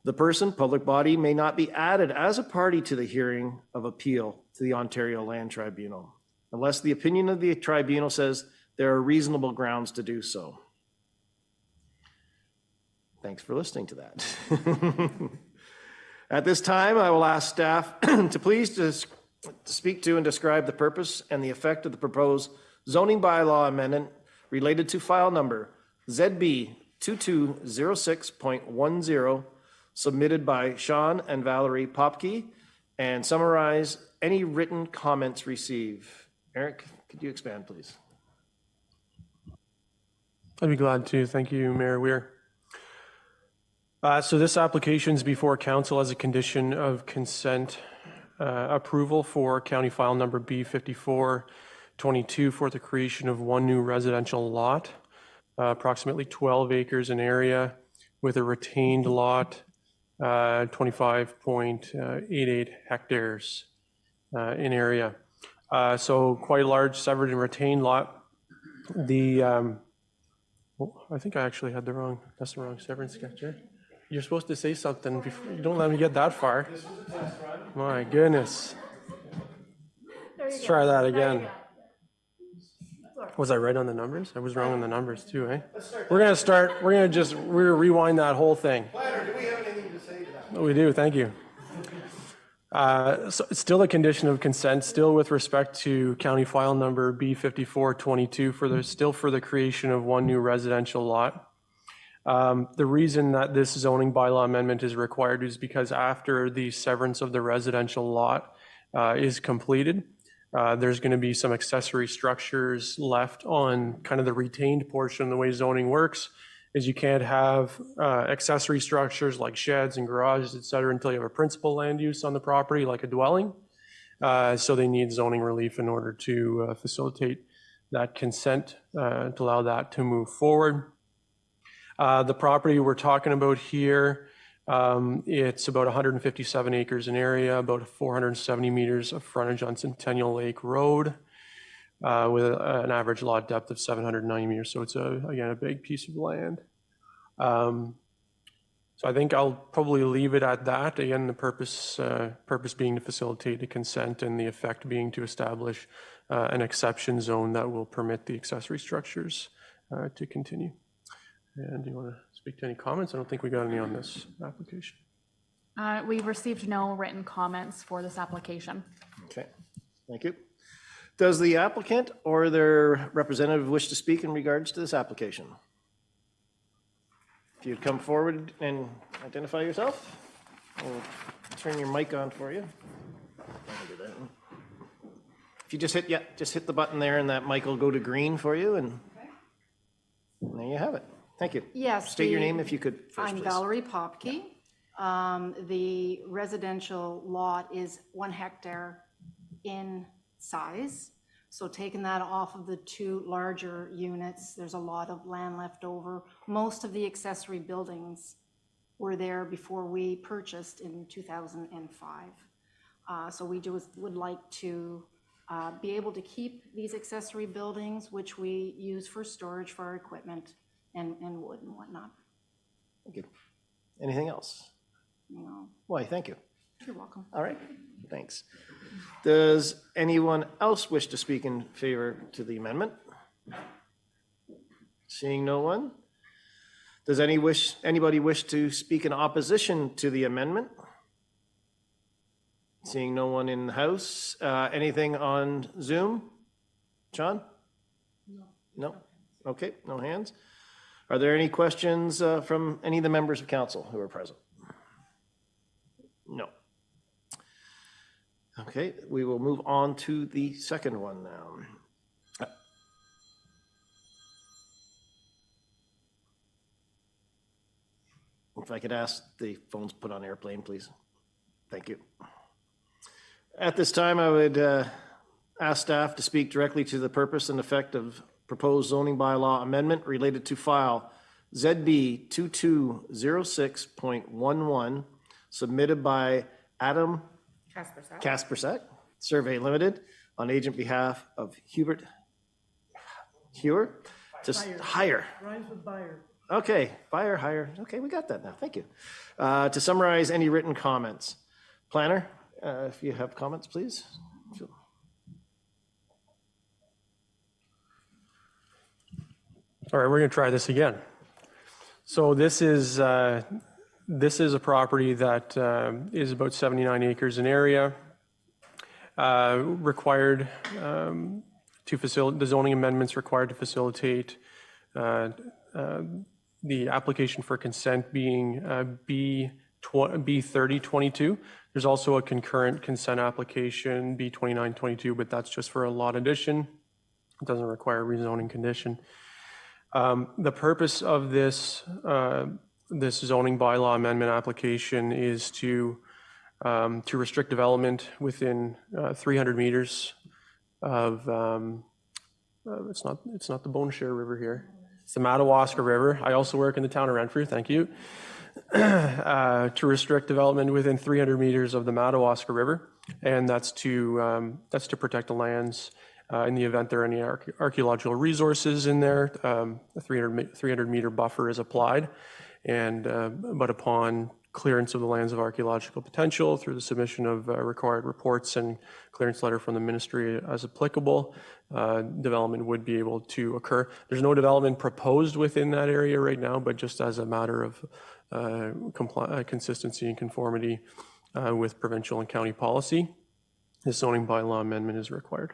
the person, public body, may not be added as a party to the hearing of appeal to the Ontario Land Tribunal, unless the opinion of the tribunal says there are reasonable grounds to do so. Thanks for listening to that. At this time, I will ask staff to please speak to and describe the purpose and the effect of the proposed zoning bylaw amendment related to file number ZB 2206.10 submitted by Sean and Valerie Popke, and summarize any written comments received. Eric, could you expand, please? I'd be glad to. Thank you, Mayor Weir. So this application is before council as a condition of consent approval for county file number B5422 for the creation of one new residential lot, approximately 12 acres in area with a retained lot, 25.88 hectares in area. So quite a large severed and retained lot. The, I think I actually had that's the wrong severance sketch, eh? You're supposed to say something before, you don't let me get that far. My goodness. Let's try that again. Was I right on the numbers? I was wrong on the numbers too, eh? We're gonna rewind that whole thing. Planner, do we have anything to say to that? We do, thank you. So it's still a condition of consent, still with respect to county file number B5422 still for the creation of one new residential lot. The reason that this zoning bylaw amendment is required is because after the severance of the residential lot is completed, there's going to be some accessory structures left on kind of the retained portion. The way zoning works is you can't have accessory structures like sheds and garages, et cetera, until you have a principal land use on the property, like a dwelling. So they need zoning relief in order to facilitate that consent to allow that to move forward. The property we're talking about here, it's about 157 acres in area, about 470 meters of frontage on Centennial Lake Road, with an average lot depth of 790 meters. So it's again a big piece of land. So I think I'll probably leave it at that. Again, the purpose being to facilitate the consent, and the effect being to establish an exception zone that will permit the accessory structures to continue. And do you want to speak to any comments? I don't think we got any on this application. We received no written comments for this application. Okay, thank you. Does the applicant or their representative wish to speak in regards to this application? If you'd come forward and identify yourself, we'll turn your mic on for you. If you just hit the button there, and that mic will go to green for you, and there you have it. Thank you. Yes. State your name if you could first, I'm please. Valerie Popke. The residential lot is 1 hectare in size. So taking that off of the 2 larger units, there's a lot of land left over. Most of the accessory buildings were there before we purchased in 2005. So we would like to be able to keep these accessory buildings, which we use for storage for our equipment and wood and whatnot. Thank you. Anything else? No, Why, thank you. you're welcome. All right, thanks. Does anyone else wish to speak in favor to the amendment? Seeing no one? Does anybody wish to speak in opposition to the amendment? Seeing no one in the house. Anything on Zoom? John? No? Okay, no hands. Are there any questions from any of the members of council who are present? No. Okay, we will move on to the second one now. If I could ask the phones put on airplane, please. Thank you. At this time, I would ask staff to speak directly to the purpose and effect of proposed zoning bylaw amendment related to file ZB 2206.11 submitted by Adam Kaspersek, Survey Limited, on agent behalf of Hewer to hire. Rhymes with buyer. Okay, buyer, hire. Okay, we got that now. Thank you. To summarize any written comments. Planner, if you have comments, please. All right, we're going to try this again. So this is a property that is about 79 acres in area. Required to facilitate, the zoning amendments required to facilitate the application for consent being B3022. There's also a concurrent consent application, B2922, but that's just for a lot addition. It doesn't require a rezoning condition. The purpose of this this zoning bylaw amendment application is to restrict development within 300 meters of it's not the Bone Share River here. It's the Madawaska River. I also work in the town of Renfrew. Thank you. To restrict development within 300 meters of the Madawaska River, and that's to protect the lands in the event there are any archaeological resources in there. A 300 meter buffer is applied, and but upon clearance of the lands of archaeological potential through the submission of required reports and clearance letter from the ministry as applicable, development would be able to occur. There's no development proposed within that area right now, but just as a matter of consistency and conformity with provincial and county policy, this zoning bylaw amendment is required.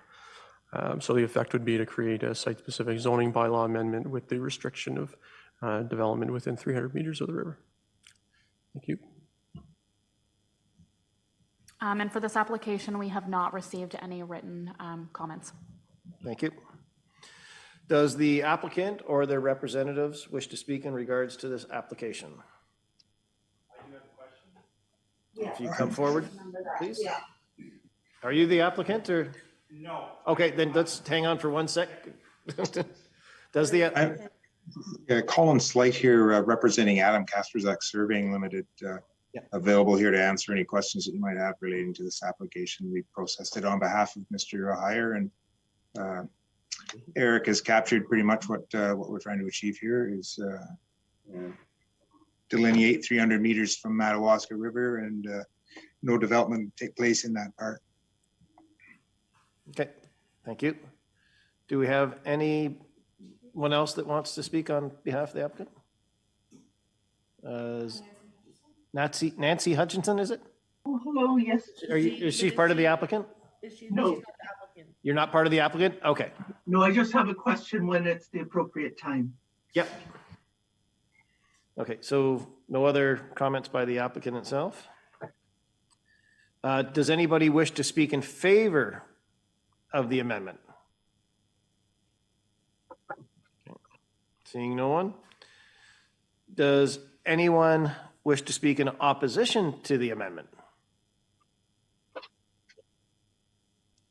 So the effect would be to create a site-specific zoning bylaw amendment with the restriction of development within 300 meters of the river. Thank you. And for this application, we have not received any written comments. Thank you. Does the applicant or their representatives wish to speak in regards to this application? I do have a question. If you come forward, please. Are you the applicant or? No. Okay, then let's hang on for 1 sec. Does the... Colin Slight here, representing Adam Kaspersek Surveying Limited, available here to answer any questions that you might have relating to this application. We processed it on behalf of Mr. Hire, and Eric has captured pretty much what we're trying to achieve here is delineate 300 meters from Madawaska River, and no development take place in that part. Okay, thank you. Do we have anyone else that wants to speak on behalf of the applicant? Nancy Hutchinson, is it? Oh, hello, yes. Is she part of the applicant? No. You're not part of the applicant? Okay. No, I just have a question when it's the appropriate time. Yep. Okay, so no other comments by the applicant itself? Does anybody wish to speak in favor of the amendment? Seeing no one. Does anyone wish to speak in opposition to the amendment?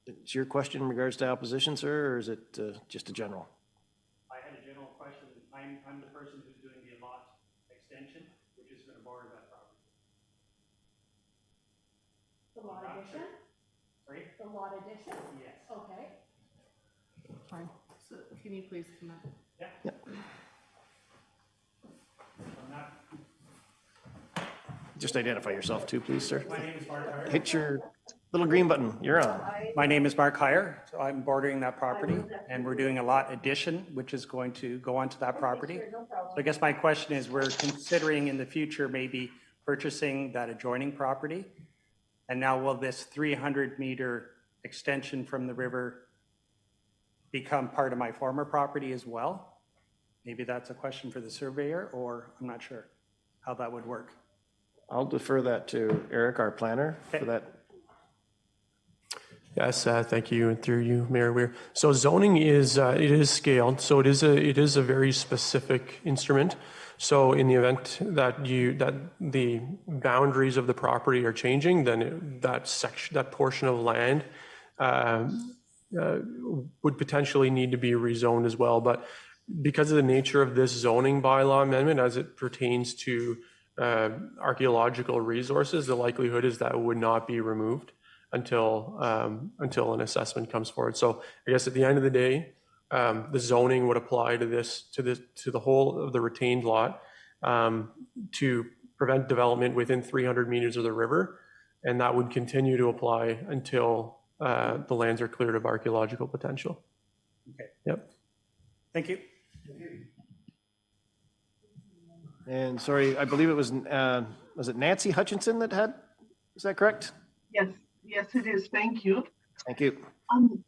Is your question in regards to opposition, sir, or is it just a general? I had a general question. I'm the person who's doing the lot extension, which is going to border that property. The lot addition? Sorry? The lot addition? Yes. Okay. Fine. So can you please come up? Yeah. I'm not, Just identify yourself too, please, sir. my name is Mark Hire. Hit your little green button. You're on. My name is Mark Hire, so I'm bordering that property, and we're doing a lot addition, which is going to go onto that property. So I guess my question is, we're considering in the future maybe purchasing that adjoining property. And now will this 300-meter extension from the river become part of my former property as well? Maybe that's a question for the surveyor, or I'm not sure how that would work. I'll defer that to Eric, our planner, for that. Yes, thank you, and through you, Mayor Weir. So zoning is, it is scaled, so it is a very specific instrument. So in the event that the boundaries of the property are changing, then that portion of land would potentially need to be rezoned as well. But because of the nature of this zoning bylaw amendment, as it pertains to archaeological resources, the likelihood is that it would not be removed until an assessment comes forward. So I guess at the end of the day, the zoning would apply to the whole of the retained lot to prevent development within 300 meters of the river, and that would continue to apply until the lands are cleared of archaeological potential. Okay. Yep. Thank you. And sorry, I believe it was it Nancy Hutchinson that had, is that correct? Yes, yes, it is. Thank you. Thank you.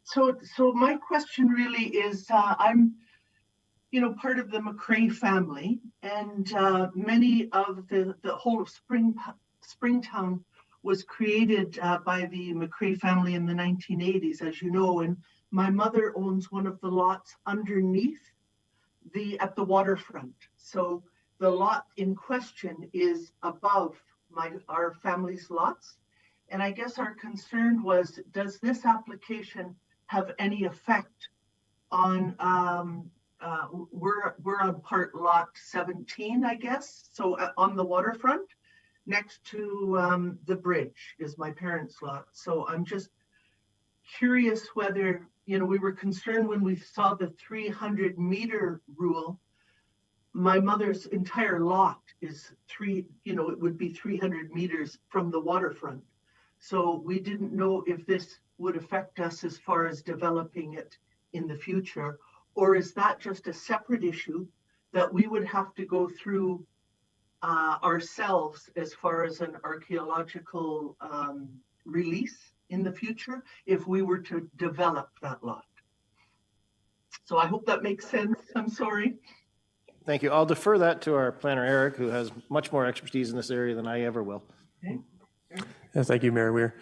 So my question really is, I'm, part of the McCrae family, and many of the whole of Springtown was created by the McCrae family in the 1980s, as you know, and my mother owns one of the lots underneath at the waterfront. So the lot in question is above our family's lots. And I guess our concern was, does this application have any effect on, we're on part lot 17, I guess. So on the waterfront, next to the bridge is my parents' lot. So I'm just curious whether, we were concerned when we saw the 300-meter rule. My mother's entire lot is it would be 300 meters from the waterfront. So we didn't know if this would affect us as far as developing it in the future, or is that just a separate issue that we would have to go through ourselves as far as an archaeological release in the future if we were to develop that lot? So I hope that makes sense. I'm sorry. Thank you. I'll defer that to our planner, Eric, who has much more expertise in this area than I ever will. Okay. Thank you, Mayor Weir.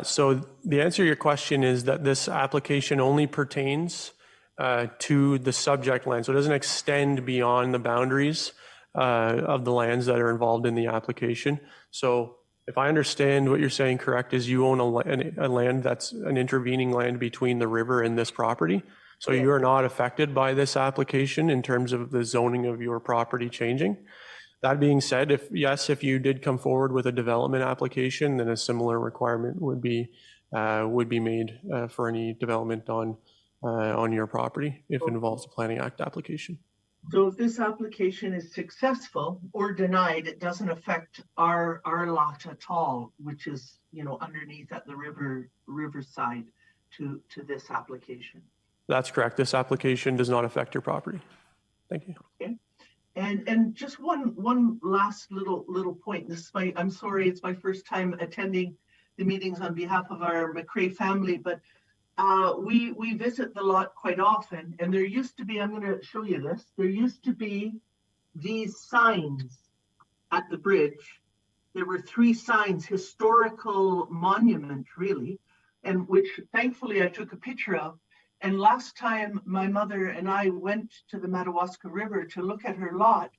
So the answer to your question is that this application only pertains to the subject land. So it doesn't extend beyond the boundaries of the lands that are involved in the application. So if I understand what you're saying correct, is you own a land that's an intervening land between the river and this property. So you are not affected by this application in terms of the zoning of your property changing. That being said, if you did come forward with a development application, then a similar requirement would be made for any development on your property if it involves a Planning Act application. So if this application is successful or denied, it doesn't affect our lot at all, which is, underneath at the riverside to this application. That's correct. This application does not affect your property. Thank you. Okay. And just one last little point. I'm sorry, it's my first time attending the meetings on behalf of our McCrae family, but we visit the lot quite often, and there used to be, I'm going to show you this, there used to be these signs at the bridge. There were 3 signs, historical monument really, and which thankfully I took a picture of. And last time my mother and I went to the Madawaska River to look at her lot,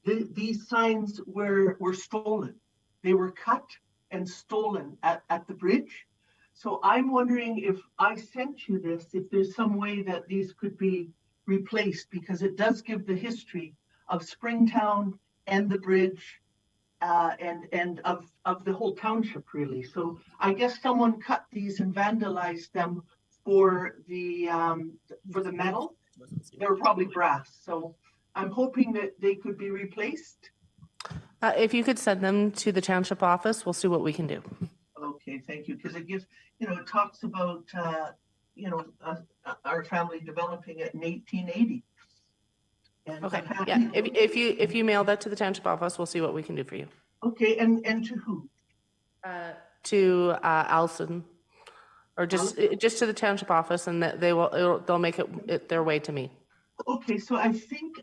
these signs were stolen. They were cut and stolen at the bridge. So I'm wondering if I sent you this, if there's some way that these could be replaced, because it does give the history of Springtown and the bridge and of the whole township, really. So I guess someone cut these and vandalized them for the metal. They were probably brass. So I'm hoping that they could be replaced. If you could send them to the township office, we'll see what we can do. Okay, thank you. Because it gives, it talks about, our family developing it in 1880. And Okay, yeah, if you mail that to the township office, we'll see what we can do for you. Okay, and to who? To Alison, or just to the township office, and that they'll make it their way to me. Okay, so I think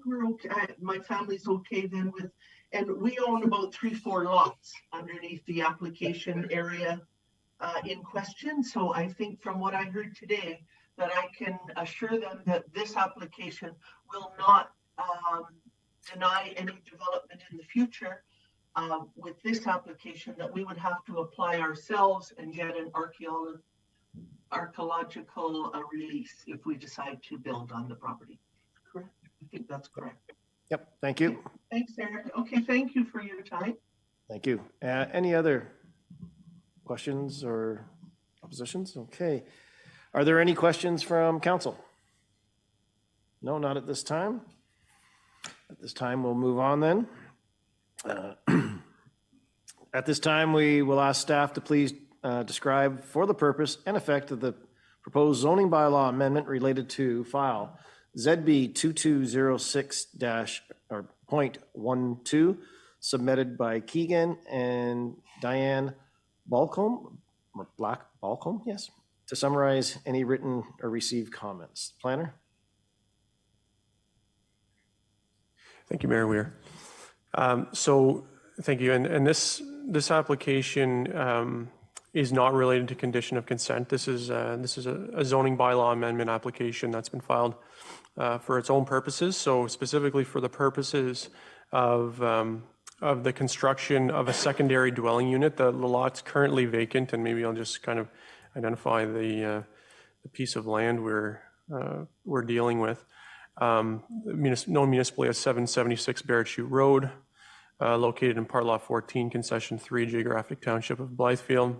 we're okay. My family's okay then with, and we own about 3-4 lots underneath the application area in question. So I think from what I heard today, that I can assure them that this application will not deny any development in the future. With this application, that we would have to apply ourselves and get an archaeological release if we decide to build on the property. Correct? I think that's correct. Yep, thank you. Thanks, Eric. Okay, thank you for your time. Thank you. Any other questions or oppositions? Okay. Are there any questions from council? No, not at this time. At this time, we'll move on then. At this time, we will ask staff to please describe for the purpose and effect of the proposed zoning bylaw amendment related to file ZB 2206-.12 submitted by Keegan and Diane Balcombe, yes, to summarize any written or received comments. Planner? Thank you, Mayor Weir. So thank you. And this application is not related to condition of consent. This is a zoning bylaw amendment application that's been filed for its own purposes. So specifically for the purposes of the construction of a secondary dwelling unit. The lot's currently vacant, and maybe I'll just kind of identify the piece of land we're dealing with. Known municipally as 776 Barrett Chute Road, located in Part Lot 14, Concession 3, Geographic Township of Blythefield.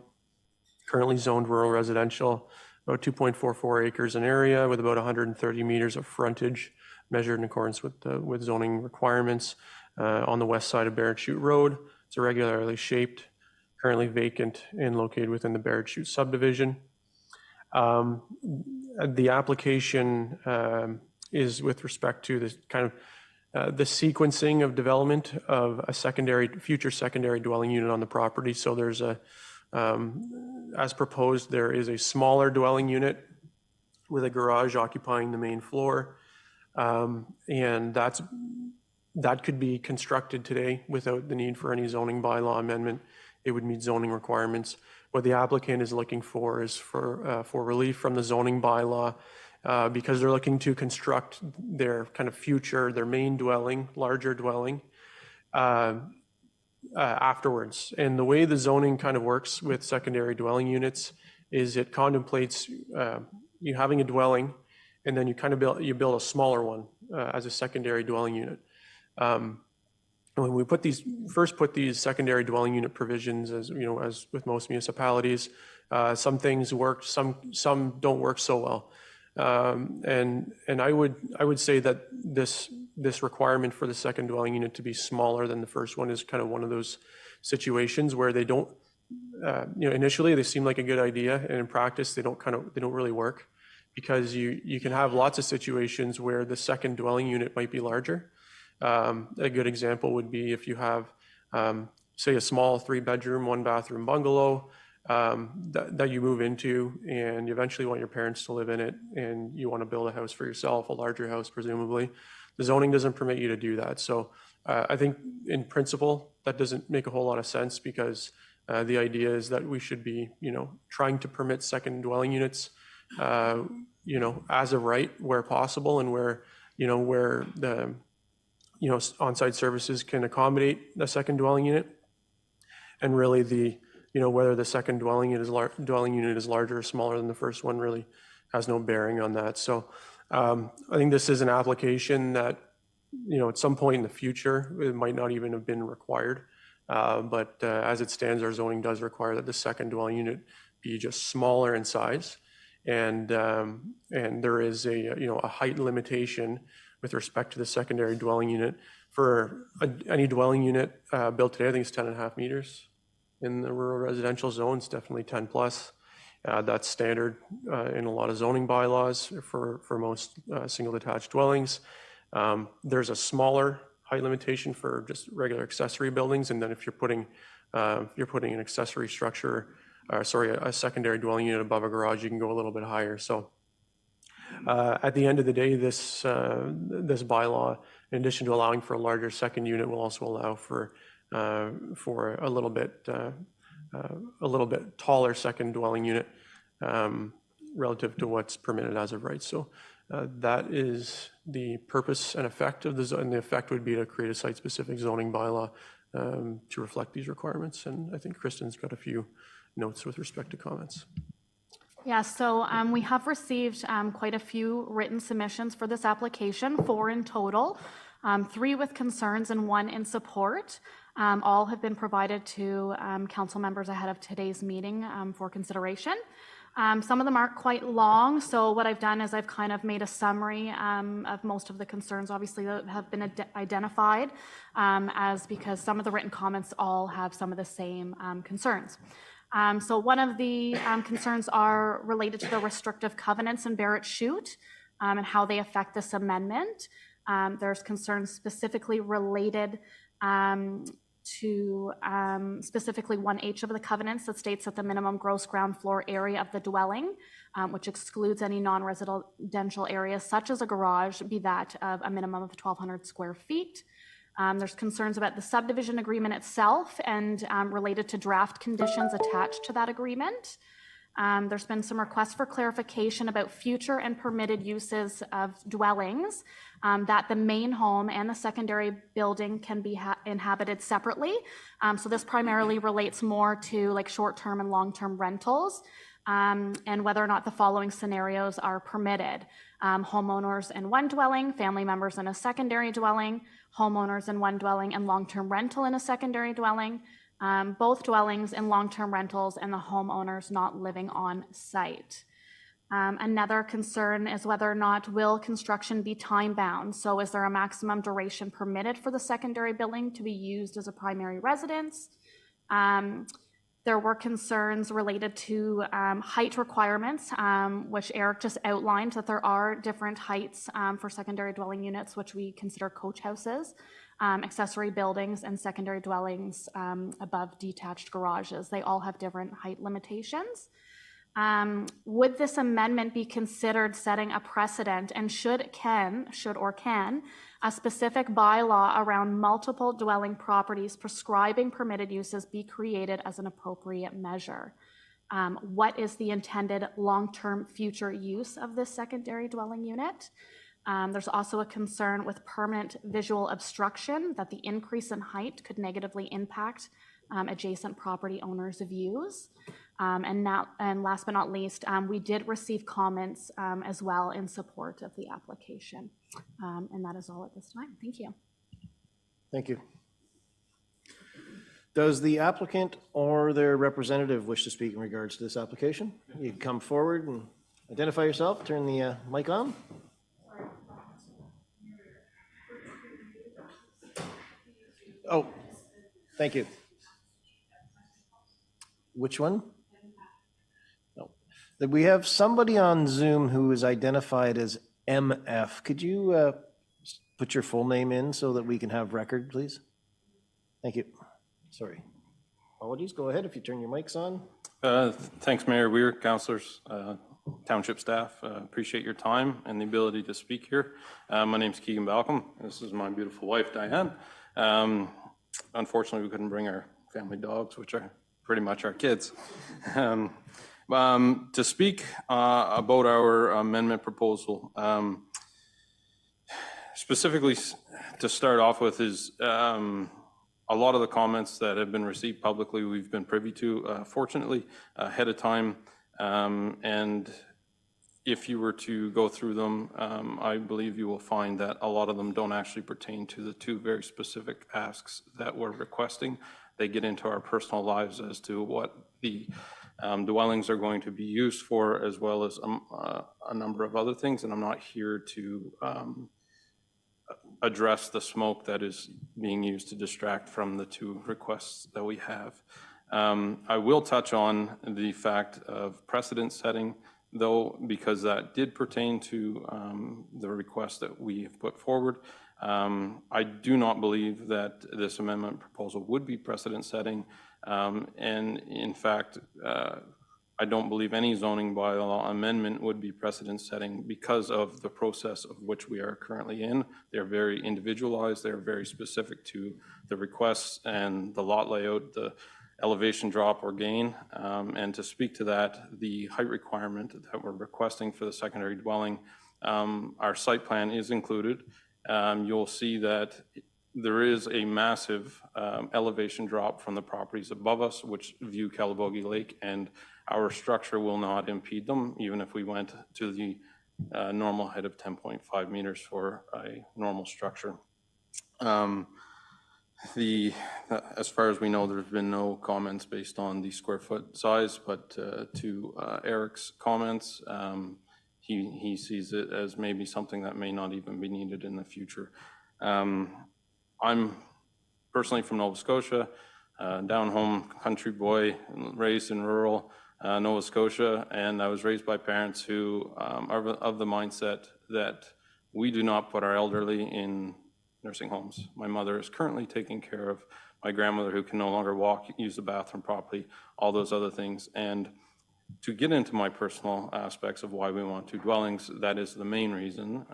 Currently zoned rural residential, about 2.44 acres in area with about 130 meters of frontage measured in accordance with zoning requirements on the west side of Barrett Chute Road. It's irregularly shaped, currently vacant and located within the Barrett Chute subdivision. The application is with respect to this kind of the sequencing of development of a future secondary dwelling unit on the property. So there's as proposed, there is a smaller dwelling unit with a garage occupying the main floor. And that could be constructed today without the need for any zoning bylaw amendment. It would meet zoning requirements. What the applicant is looking for is for relief from the zoning bylaw because they're looking to construct their kind of future, their main dwelling, larger dwelling, afterwards. And the way the zoning kind of works with secondary dwelling units is it contemplates you having a dwelling, and then you kind of build a smaller one as a secondary dwelling unit. When we put these secondary dwelling unit provisions, as you know, as with most municipalities, some things work, some don't work so well. And I would say that this requirement for the second dwelling unit to be smaller than the first one is kind of one of those situations where they don't, initially they seem like a good idea, and in practice they don't really work, because you can have lots of situations where the second dwelling unit might be larger. A good example would be if you have, say, a small 3-bedroom, 1-bathroom bungalow that you move into, and you eventually want your parents to live in it, and you want to build a house for yourself, a larger house presumably. The zoning doesn't permit you to do that. So I think in principle that doesn't make a whole lot of sense, because the idea is that we should be, trying to permit second dwelling units, as of right where possible, and where the on-site services can accommodate the second dwelling unit. And really whether the second dwelling unit is larger or smaller than the first one really has no bearing on that. So I think this is an application that, at some point in the future, it might not even have been required. But as it stands, our zoning does require that the second dwelling unit be just smaller in size. And there is a height limitation with respect to the secondary dwelling unit. For any dwelling unit built today, I think it's 10.5 meters. In the rural residential zones, definitely 10 plus. That's standard in a lot of zoning bylaws for most single detached dwellings. There's a smaller height limitation for just regular accessory buildings, and then if you're putting an accessory structure, a secondary dwelling unit above a garage, you can go a little bit higher. So at the end of the day, this bylaw, in addition to allowing for a larger second unit, will also allow for a little bit taller second dwelling unit relative to what's permitted as of right. So that is the purpose and effect of and the effect would be to create a site-specific zoning bylaw to reflect these requirements. And I think Kristen's got a few notes with respect to comments. Yeah, so we have received quite a few written submissions for this application, 4 in total, 3 with concerns and 1 in support. All have been provided to council members ahead of today's meeting for consideration. Some of them aren't quite long, so what I've done is I've kind of made a summary of most of the concerns, obviously, that have been identified, because some of the written comments all have some of the same concerns. So one of the concerns are related to the restrictive covenants in Barrett Chute and how they affect this amendment. There's concerns specifically related to specifically 1H of the covenants that states that the minimum gross ground floor area of the dwelling, which excludes any non-residential areas such as a garage, be that of a minimum of 1,200 square feet. There's concerns about the subdivision agreement itself and related to draft conditions attached to that agreement. There's been some requests for clarification about future and permitted uses of dwellings, that the main home and the secondary building can be inhabited separately. So this primarily relates more to like short-term and long-term rentals, and whether or not the following scenarios are permitted. Homeowners in one dwelling, family members in a secondary dwelling, homeowners in one dwelling and long-term rental in a secondary dwelling, both dwellings in long-term rentals and the homeowners not living on site. Another concern is whether or not will construction be time-bound. So is there a maximum duration permitted for the secondary building to be used as a primary residence? There were concerns related to height requirements, which Eric just outlined, that there are different heights for secondary dwelling units, which we consider coach houses, accessory buildings, and secondary dwellings above detached garages. They all have different height limitations. Would this amendment be considered setting a precedent, and should a specific bylaw around multiple dwelling properties prescribing permitted uses be created as an appropriate measure? What is the intended long-term future use of this secondary dwelling unit? There's also a concern with permanent visual obstruction, that the increase in height could negatively impact adjacent property owners' views. And last but not least, we did receive comments as well in support of the application. And that is all at this time. Thank you. Thank you. Does the applicant or their representative wish to speak in regards to this application? You can come forward and identify yourself, turn the mic on. Oh, thank you. Which one? No. We have somebody on Zoom who is identified as MF. Could you put your full name in so that we can have record, please? Thank you. Sorry. Apologies. Go ahead if you turn your mics on. Thanks, Mayor Weir, councillors, Township staff. Appreciate your time and the ability to speak here. My name's Keegan Balcom. This is my beautiful wife, Diane. Unfortunately, we couldn't bring our family dogs, which are pretty much our kids. To speak about our amendment proposal, specifically to start off with is a lot of the comments that have been received publicly we've been privy to, fortunately, ahead of time. And if you were to go through them, I believe you will find that a lot of them don't actually pertain to the two very specific asks that we're requesting. they get into our personal lives as to what the dwellings are going to be used for, as well as a number of other things. And I'm not here to address the smoke that is being used to distract from the two requests that we have. I will touch on the fact of precedent setting, though, because that did pertain to the request that we have put forward. I do not believe that this amendment proposal would be precedent setting. And in fact, I don't believe any zoning bylaw amendment would be precedent setting because of the process of which we are currently in. They're very individualized. They're very specific to the requests and the lot layout, the elevation drop or gain. And to speak to that, the height requirement that we're requesting for the secondary dwelling, our site plan is included. You'll see that there is a massive elevation drop from the properties above us, which view Calabogie Lake, and our structure will not impede them, even if we went to the normal height of 10.5 meters for a normal structure. As far as we know, there's been no comments based on the square foot size, but to Eric's comments, he sees it as maybe something that may not even be needed in the future. I'm personally from Nova Scotia, down home country boy, raised in rural Nova Scotia, and I was raised by parents who are of the mindset that we do not put our elderly in nursing homes. My mother is currently taking care of my grandmother who can no longer walk, use the bathroom properly, all those other things. And to get into my personal aspects of why we want two dwellings, that is the main reason.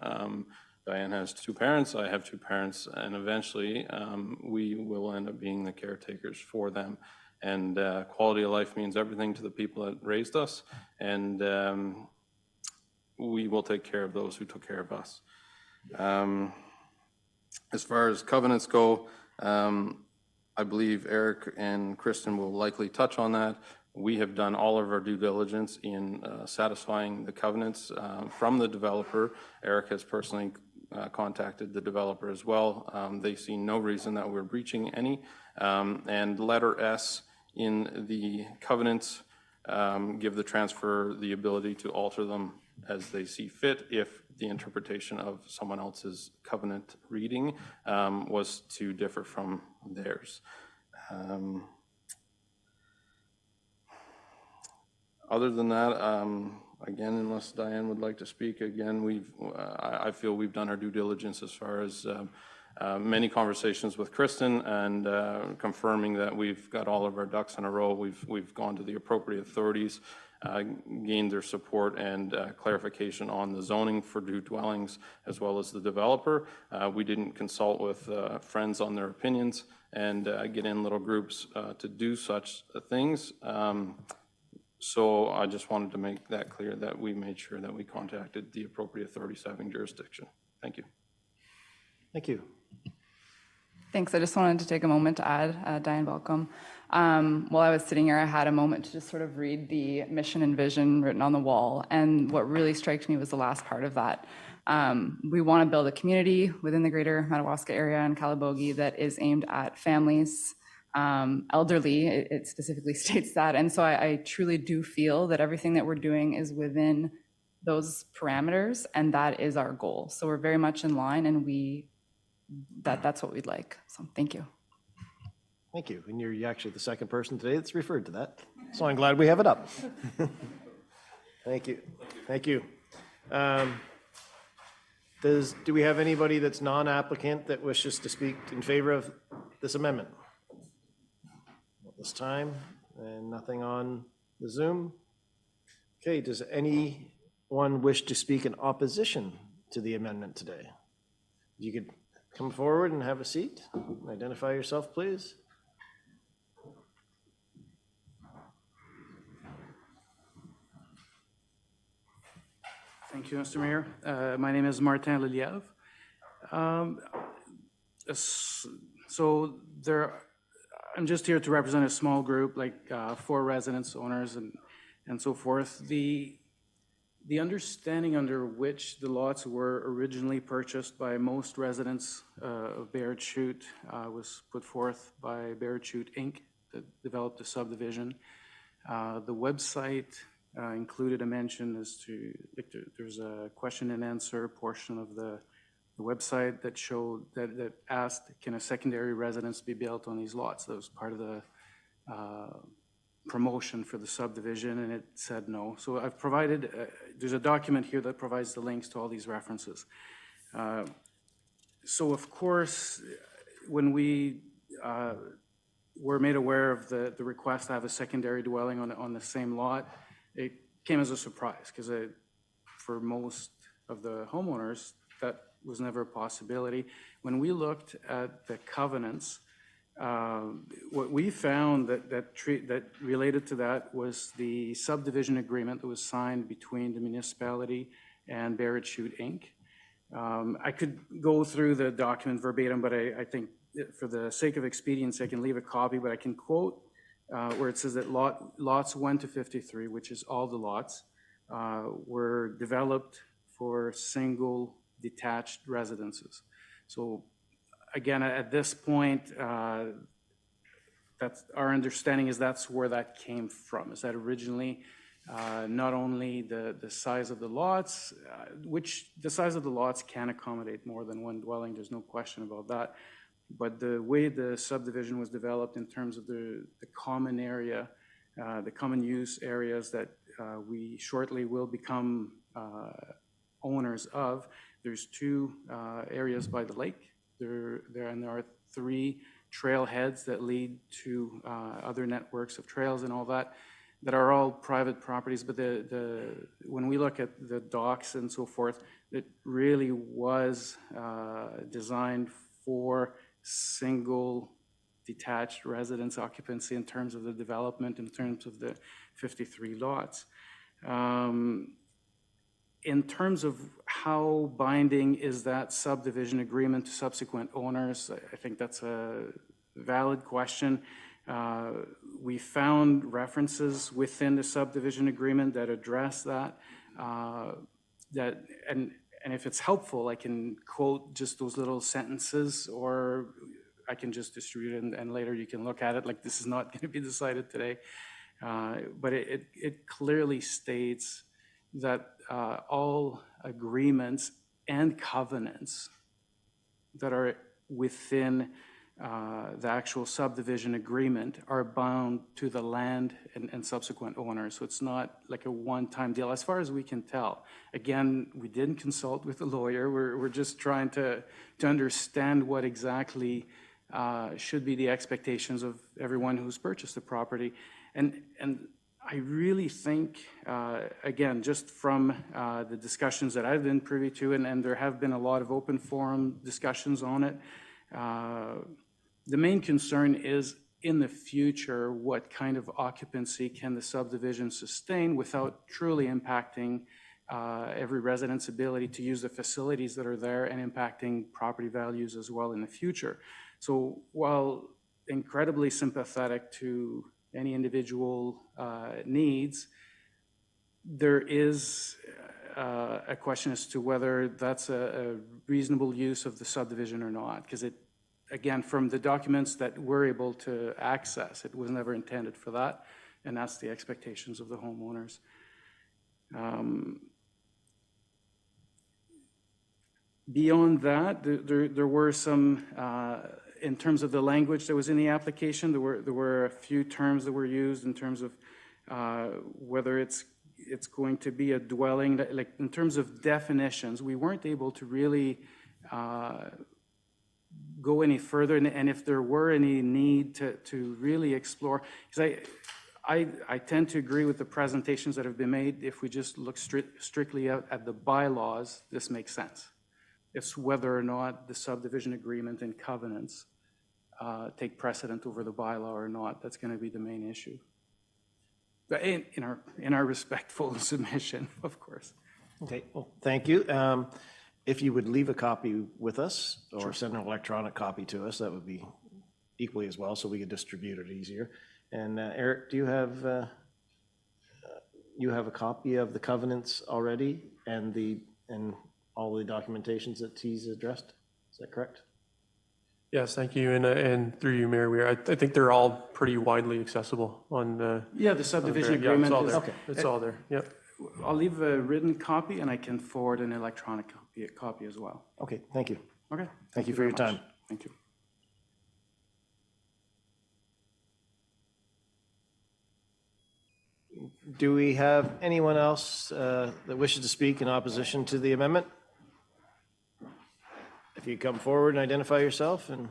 Diane has two parents, I have two parents, and eventually we will end up being the caretakers for them. And quality of life means everything to the people that raised us, and we will take care of those who took care of us. As far as covenants go, I believe Eric and Kristen will likely touch on that. We have done all of our due diligence in satisfying the covenants from the developer. Eric has personally contacted the developer as well. They see no reason that we're breaching any. And letter S in the covenants give the transfer the ability to alter them as they see fit if the interpretation of someone else's covenant reading was to differ from theirs. Other than that, again, unless Diane would like to speak, again, I feel we've done our due diligence as far as many conversations with Kristen and confirming that we've got all of our ducks in a row. We've gone to the appropriate authorities, gained their support and clarification on the zoning for two dwellings, as well as the developer. We didn't consult with friends on their opinions and get in little groups to do such things. So I just wanted to make that clear that we made sure that we contacted the appropriate authorities having jurisdiction. Thank you. Thank you. Thanks. I just wanted to take a moment to add, Diane, welcome. While I was sitting here, I had a moment to just sort of read the mission and vision written on the wall. And what really struck me was the last part of that. We want to build a community within the greater Madawaska area and Calabogie that is aimed at families, elderly, it specifically states that. And so I truly do feel that everything that we're doing is within those parameters, and that is our goal. So we're very much in line, and that's what we'd like. So thank you. Thank you. And you're actually the second person today that's referred to that. So I'm glad we have it up. Thank you. Thank you. Do we have anybody that's non-applicant that wishes to speak in favor of this amendment? At this time, and nothing on the Zoom. Okay, does anyone wish to speak in opposition to the amendment today? You could come forward and have a seat. Identify yourself, please. Thank you, Mr. Mayor. My name is Martin Liliev. I'm just here to represent a small group, like 4 residents, owners, and so forth. The The understanding under which the lots were originally purchased by most residents of Barrett Chute was put forth by Barrett Chute Inc. that developed the subdivision. The website included a mention as to, like, there's a question and answer portion of the website that showed, that asked, can a secondary residence be built on these lots? That was part of the promotion for the subdivision, and it said no. So I've provided, there's a document here that provides the links to all these references. So of course, when we were made aware of the request to have a secondary dwelling on the same lot, it came as a surprise, because for most of the homeowners, that was never a possibility. When we looked at the covenants, what we found that related to that was the subdivision agreement that was signed between the municipality and Barrett Chute Inc. I could go through the document verbatim, but I think for the sake of expedience, I can leave a copy, but I can quote where it says that lots 1 to 53, which is all the lots, were developed for single detached residences. So again, at this point, that's our understanding is that's where that came from. Is that originally not only the size of the lots, which the size of the lots can accommodate more than one dwelling, there's no question about that, but the way the subdivision was developed in terms of the common area, the common use areas that we shortly will become owners of, there's 2 areas by the lake. There are 3 trailheads that lead to other networks of trails and all that are all private properties. But when we look at the docks and so forth, it really was designed for single detached residence occupancy in terms of the development, in terms of the 53 lots. In terms of how binding is that subdivision agreement to subsequent owners, I think that's a valid question. We found references within the subdivision agreement that address that. And if it's helpful, I can quote just those little sentences, or I can just distribute it and later you can look at it. Like, this is not going to be decided today. But it clearly states that all agreements and covenants that are within the actual subdivision agreement are bound to the land and subsequent owners. So it's not like a one-time deal, as far as we can tell. Again, we didn't consult with a lawyer. We're just trying to understand what exactly should be the expectations of everyone who's purchased the property. And I really think, again, just from the discussions that I've been privy to, and there have been a lot of open forum discussions on it, the main concern is, in the future, what kind of occupancy can the subdivision sustain without truly impacting every resident's ability to use the facilities that are there and impacting property values as well in the future. So while incredibly sympathetic to any individual needs, there is a question as to whether that's a reasonable use of the subdivision or not, because it, again, from the documents that we're able to access, it was never intended for that, and that's the expectations of the homeowners. Beyond that, there were some, in terms of the language that was in the application, there were a few terms that were used in terms of whether it's going to be a dwelling, like in terms of definitions, we weren't able to really go any further, and if there were any need to really explore, because I tend to agree with the presentations that have been made. If we just look strictly at the bylaws, this makes sense. It's whether or not the subdivision agreement and covenants take precedent over the bylaw or not. That's going to be the main issue. But in our respectful submission, of course. Okay, well, thank you. If you would leave a copy with us or send an electronic copy to us, that would be equally as well, so we could distribute it easier. And Eric, do you have you have a copy of the covenants already and all the documentations that he's addressed. Is that correct? Yes, thank you. And through you, Mayor, I think they're all pretty widely accessible on. Yeah, the subdivision yeah, it's agreement all is. there. It's all there, yep. I'll leave a written copy and I can forward an electronic copy as well. Okay, thank you. Okay. Thank you for your very much. time. Thank you. Do we have anyone else that wishes to speak in opposition to the amendment? If you come forward and identify yourself and.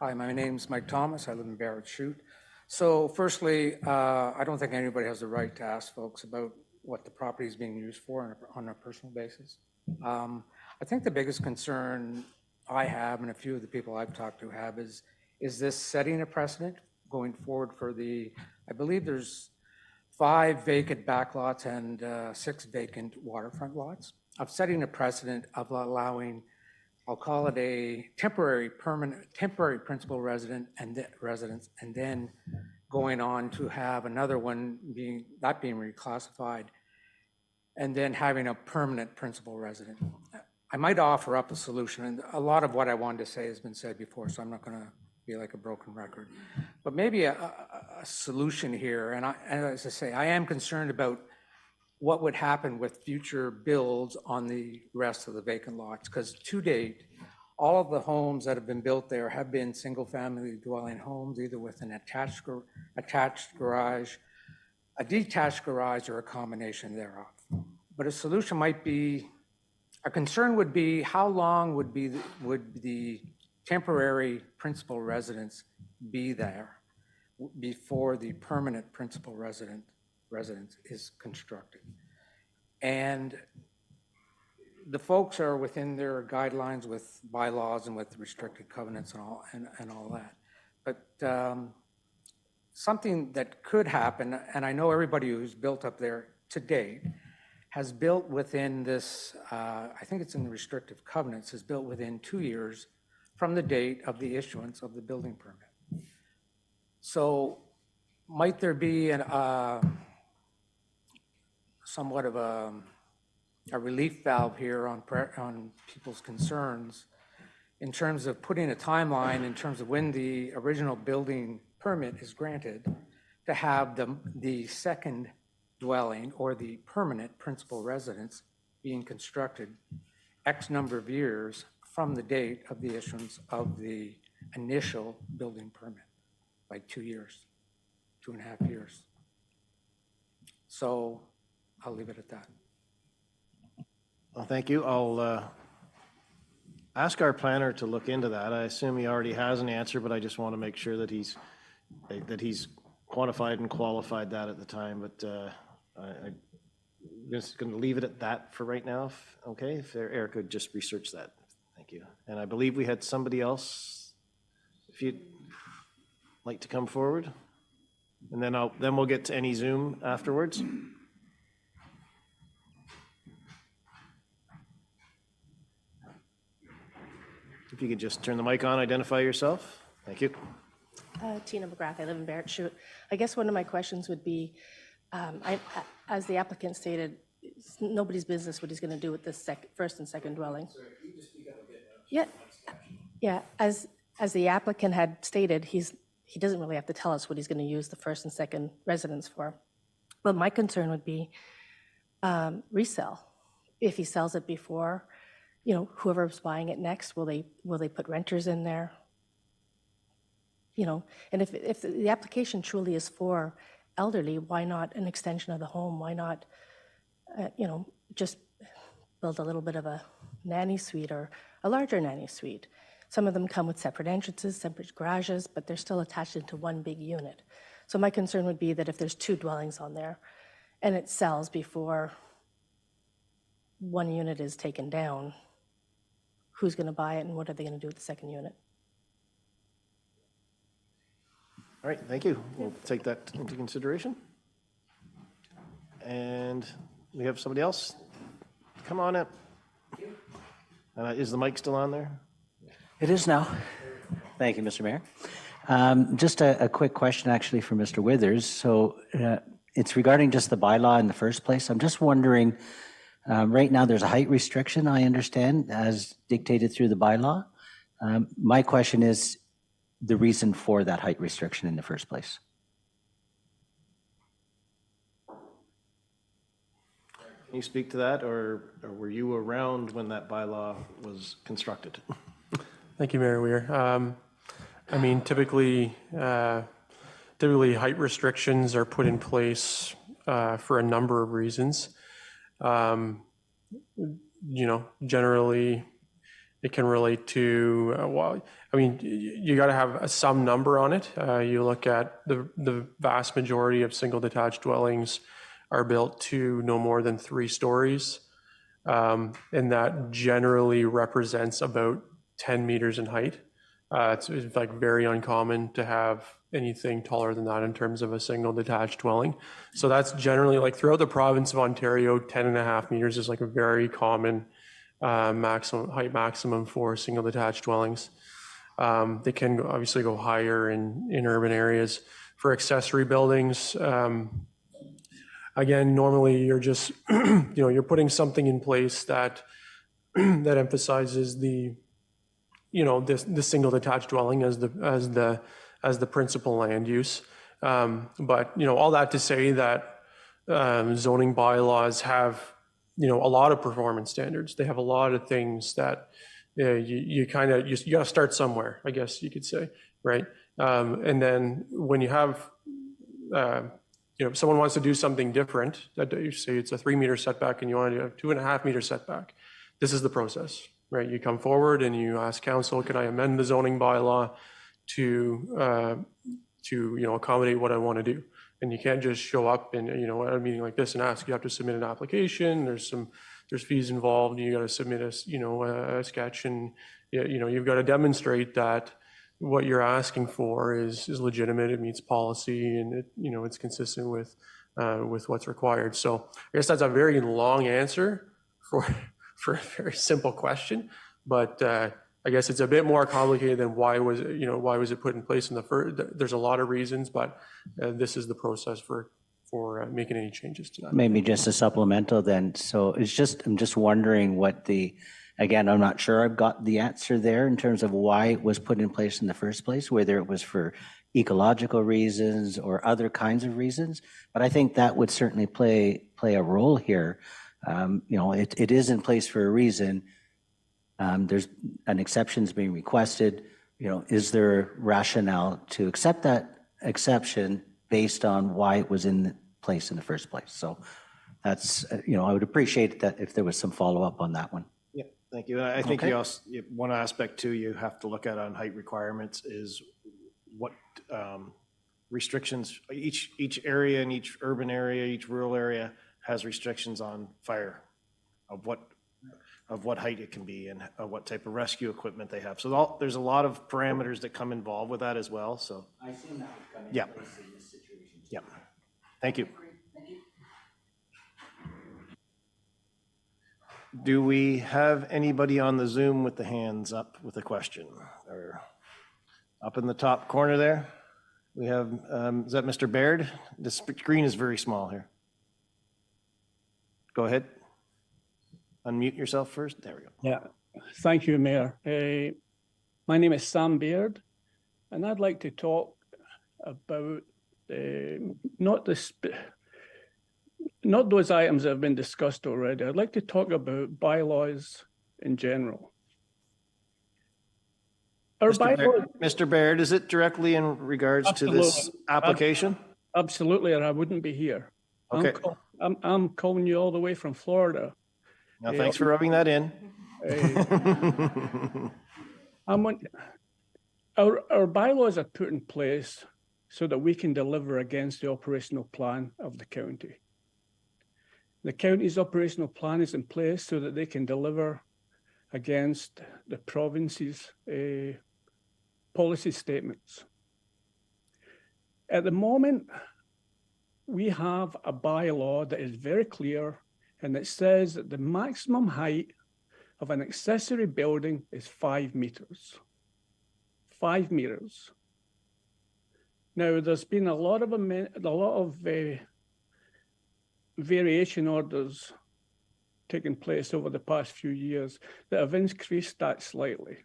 Hi, my name's Mike Thomas. I live in Barrett Chute. So firstly, I don't think anybody has the right to ask folks about what the property is being used for on a personal basis. I think the biggest concern I have, and a few of the people I've talked to have, is this setting a precedent going forward for I believe there's 5 vacant backlots and 6 vacant waterfront lots, of setting a precedent of allowing, I'll call it a temporary principal residence, and then going on to have another one being reclassified, and then having a permanent principal resident. I might offer up a solution, and a lot of what I wanted to say has been said before, so I'm not going to be like a broken record. But maybe a solution here, and as I say, I am concerned about what would happen with future builds on the rest of the vacant lots, because to date, all of the homes that have been built there have been single-family dwelling homes, either with an attached garage, a detached garage, or a combination thereof. But a solution might be, a concern would be, how long would the temporary principal residence be there before the permanent principal residence is constructed? And the folks are within their guidelines with bylaws and with restricted covenants and all that. But something that could happen, and I know everybody who's built up there to date has built within this, I think it's in the restrictive covenants, has built within 2 years from the date of the issuance of the building permit. So might there be somewhat of a relief valve here on people's concerns in terms of putting a timeline in terms of when the original building permit is granted to have the second dwelling or the permanent principal residence being constructed X number of years from the date of the issuance of the initial building permit, like 2 years, 2.5 years. So I'll leave it at that. Well, thank you. I'll ask our planner to look into that. I assume he already has an answer, but I just want to make sure that he's quantified and qualified that at the time. But I'm just going to leave it at that for right now. Okay, if Eric could just research that. Thank you. And I believe we had somebody else, if you'd like to come forward. And then we'll get to any Zoom afterwards. If you could just turn the mic on, identify yourself. Thank you. Tina McGrath, I live in Barrett Chute. I guess one of my questions would be, as the applicant stated, it's nobody's business what he's going to do with this first and second dwelling. Yeah. As the applicant had stated, he doesn't really have to tell us what he's going to use the first and second residence for. But my concern would be resale. If he sells it before, whoever's buying it next, will they put renters in there? And if the application truly is for elderly, why not an extension of the home? Why not, just build a little bit of a nanny suite or a larger nanny suite? Some of them come with separate entrances, separate garages, but they're still attached into one big unit. So my concern would be that if there's 2 dwellings on there and it sells before one unit is taken down, who's going to buy it and what are they going to do with the second unit? All right, thank you. We'll take that into consideration. And we have somebody else. Come on up. Is the mic still on there? It is now. Thank you, Mr. Mayor. Just a quick question actually for Mr. Withers. So it's regarding just the bylaw in the first place. I'm just wondering, right now there's a height restriction, I understand, as dictated through the bylaw. My question is the reason for that height restriction in the first place. Can you speak to that, or were you around when that bylaw was constructed? Thank you, Mayor Weir. I mean, typically height restrictions are put in place for a number of reasons. Generally, it can relate to, you got to have some number on it. You look at the vast majority of single detached dwellings are built to no more than 3 stories. And that generally represents about 10 meters in height. It's like very uncommon to have anything taller than that in terms of a single detached dwelling. So that's generally, like throughout the province of Ontario, 10.5 meters is like a very common maximum for single detached dwellings. They can obviously go higher in urban areas. For accessory buildings, again, normally you're just, you're putting something in place that emphasizes the single detached dwelling as the principal land use. But all that to say that zoning bylaws have a lot of performance standards. They have a lot of things that you got to start somewhere, I guess you could say, right? And then when you have if someone wants to do something different, that you say it's a 3-meter setback and you want to do a 2.5-meter setback, this is the process, right? You come forward and you ask council, can I amend the zoning bylaw to accommodate what I want to do? And you can't just show up in at a meeting like this and ask. You have to submit an application. There's fees involved. You got to submit a sketch, and you've got to demonstrate that what you're asking for is legitimate, it meets policy, and it's consistent with what's required. So I guess that's a very long answer for a very simple question, but I guess it's a bit more complicated than why was it put in place in the first. There's a lot of reasons, but this is the process for making any changes to that. Maybe just a supplemental then. So I'm just wondering again, I'm not sure I've got the answer there in terms of why it was put in place in the first place, whether it was for ecological reasons or other kinds of reasons. But I think that would certainly play a role here. It is in place for a reason. There's an exception's being requested. Is there rationale to accept that exception based on why it was in place in the first place? So that's, I would appreciate that if there was some follow-up on that one. Thank you. And I think one aspect too you have to look at on height requirements is what restrictions each area in each urban area, each rural area has restrictions on fire of what height it can be and what type of rescue equipment they have. So there's a lot of parameters that come involved with that as well. So I assume that would come into place in this situation. Yeah. Thank you. Do we have anybody on the Zoom with the hands up with a question? Or up in the top corner there? We have, is that Mr. Baird? The screen is very small here. Go ahead. Unmute yourself first. There we go. Yeah, thank you, Mayor. My name is Sam Baird, and I'd like to talk about not those items that have been discussed already. I'd like to talk about bylaws in general. Mr. Baird, is it directly in regards to this application? Absolutely, or I wouldn't be here. Okay. I'm calling you all the way from Florida. Now, thanks for rubbing that in. Our bylaws are put in place so that we can deliver against the operational plan of the county. The county's operational plan is in place so that they can deliver against the province's policy statements. At the moment, we have a bylaw that is very clear, and it says that the maximum height of an accessory building is 5 meters. 5 meters. Now, there's been a lot of variation orders taking place over the past few years that have increased that slightly.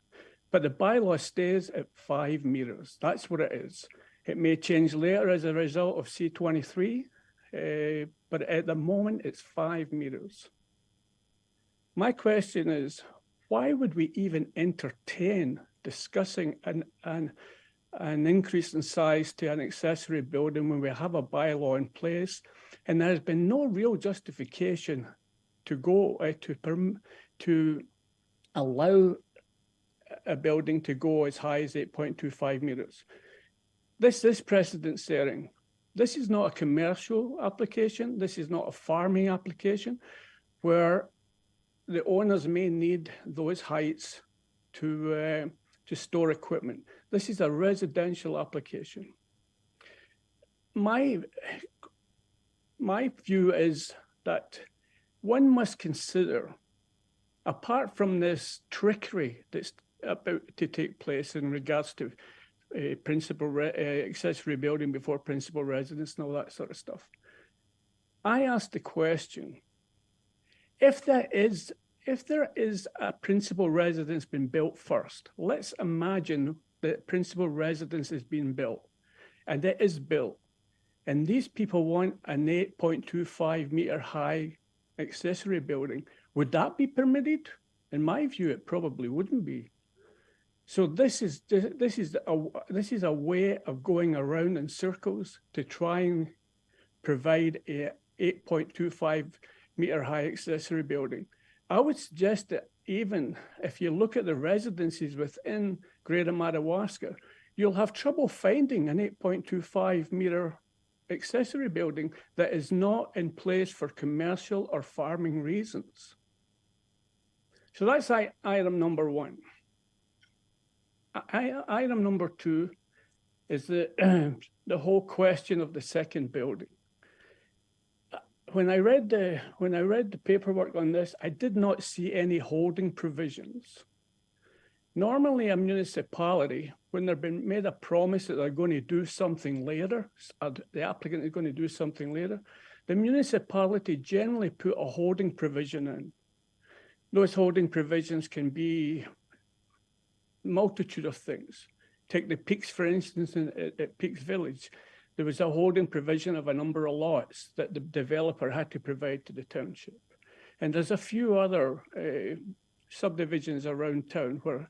But the bylaw stays at 5 meters. That's what it is. It may change later as a result of C23, but at the moment it's 5 meters. My question is, why would we even entertain discussing an increase in size to an accessory building when we have a bylaw in place and there has been no real justification to go to allow a building to go as high as 8.25 meters? This is precedent setting. This is not a commercial application. This is not a farming application where the owners may need those heights to store equipment. This is a residential application. My view is that one must consider, apart from this trickery that's about to take place in regards to accessory building before principal residence and all that sort of stuff, I asked the question, if there is a principal residence being built first, let's imagine that principal residence is being built, and it is built, and these people want an 8.25 meter high accessory building, would that be permitted? In my view, it probably wouldn't be. So this is a way of going around in circles to try and provide a 8.25 meter high accessory building. I would suggest that even if you look at the residences within Greater Madawaska, you'll have trouble finding an 8.25 meter accessory building that is not in place for commercial or farming reasons. So that's item number one. Item number two is the whole question of the second building. When I read the paperwork on this, I did not see any holding provisions. Normally, a municipality, when they've been made a promise that they're going to do something later, the applicant is going to do something later, the municipality generally put a holding provision in. Those holding provisions can be a multitude of things. Take the Peaks, for instance, at Peaks Village. There was a holding provision of a number of lots that the developer had to provide to the township. And there's a few other subdivisions around town where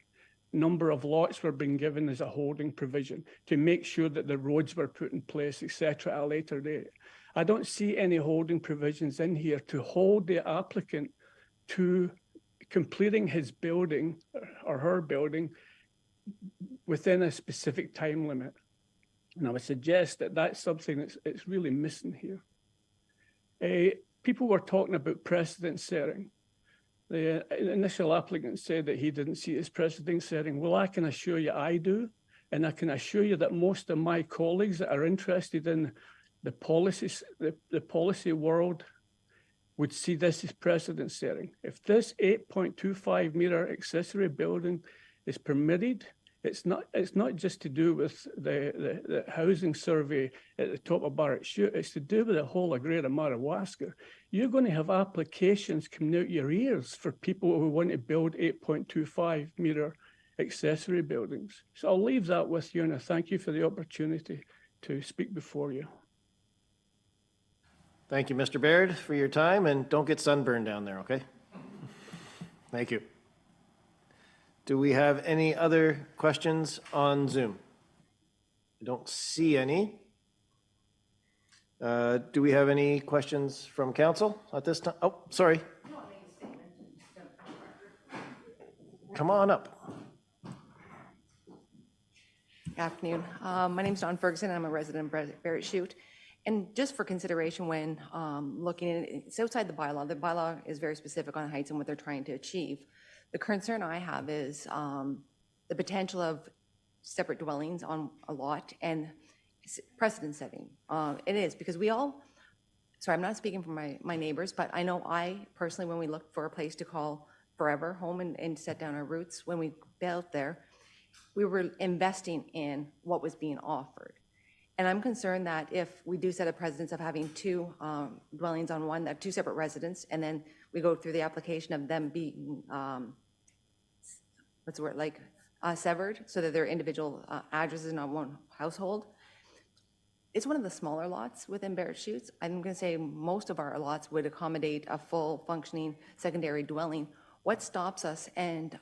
a number of lots were being given as a holding provision to make sure that the roads were put in place, etc., at a later date. I don't see any holding provisions in here to hold the applicant to completing his building or her building within a specific time limit. And I would suggest that that's something that's really missing here. People were talking about precedent setting. The initial applicant said that he didn't see it as precedent setting. Well, I can assure you I do. And I can assure you that most of my colleagues that are interested in the policies, the policy world would see this as precedent setting. If this 8.25 meter accessory building is permitted, it's not just to do with the housing survey at the top of Barrett Chute, it's to do with the whole of Greater Madawaska. You're going to have applications coming out your ears for people who want to build 8.25 meter accessory buildings. So I'll leave that with you, and I thank you for the opportunity to speak before you. Thank you, Mr. Baird, for your time, and don't get sunburned down there, okay? Thank you. Do we have any other questions on Zoom? I don't see any. Do we have any questions from council at this time? Oh, sorry. Come on up. Good afternoon. My name is Dawn Ferguson. I'm a resident of Barrett Chute. And just for consideration when looking at it, it's outside the bylaw. The bylaw is very specific on heights and what they're trying to achieve. The concern I have is the potential of separate dwellings on a lot and precedent setting. It is because we all, sorry, I'm not speaking for my neighbors, but I know I personally, when we looked for a place to call forever home and set down our roots, when we built there, we were investing in what was being offered. And I'm concerned that if we do set a precedence of having two dwellings on one, two separate residents, and then we go through the application of them being, what's the word, like severed, so that they're individual addresses in one household. It's one of the smaller lots within Barrett Chutes. I'm going to say most of our lots would accommodate a full functioning secondary dwelling. What stops us and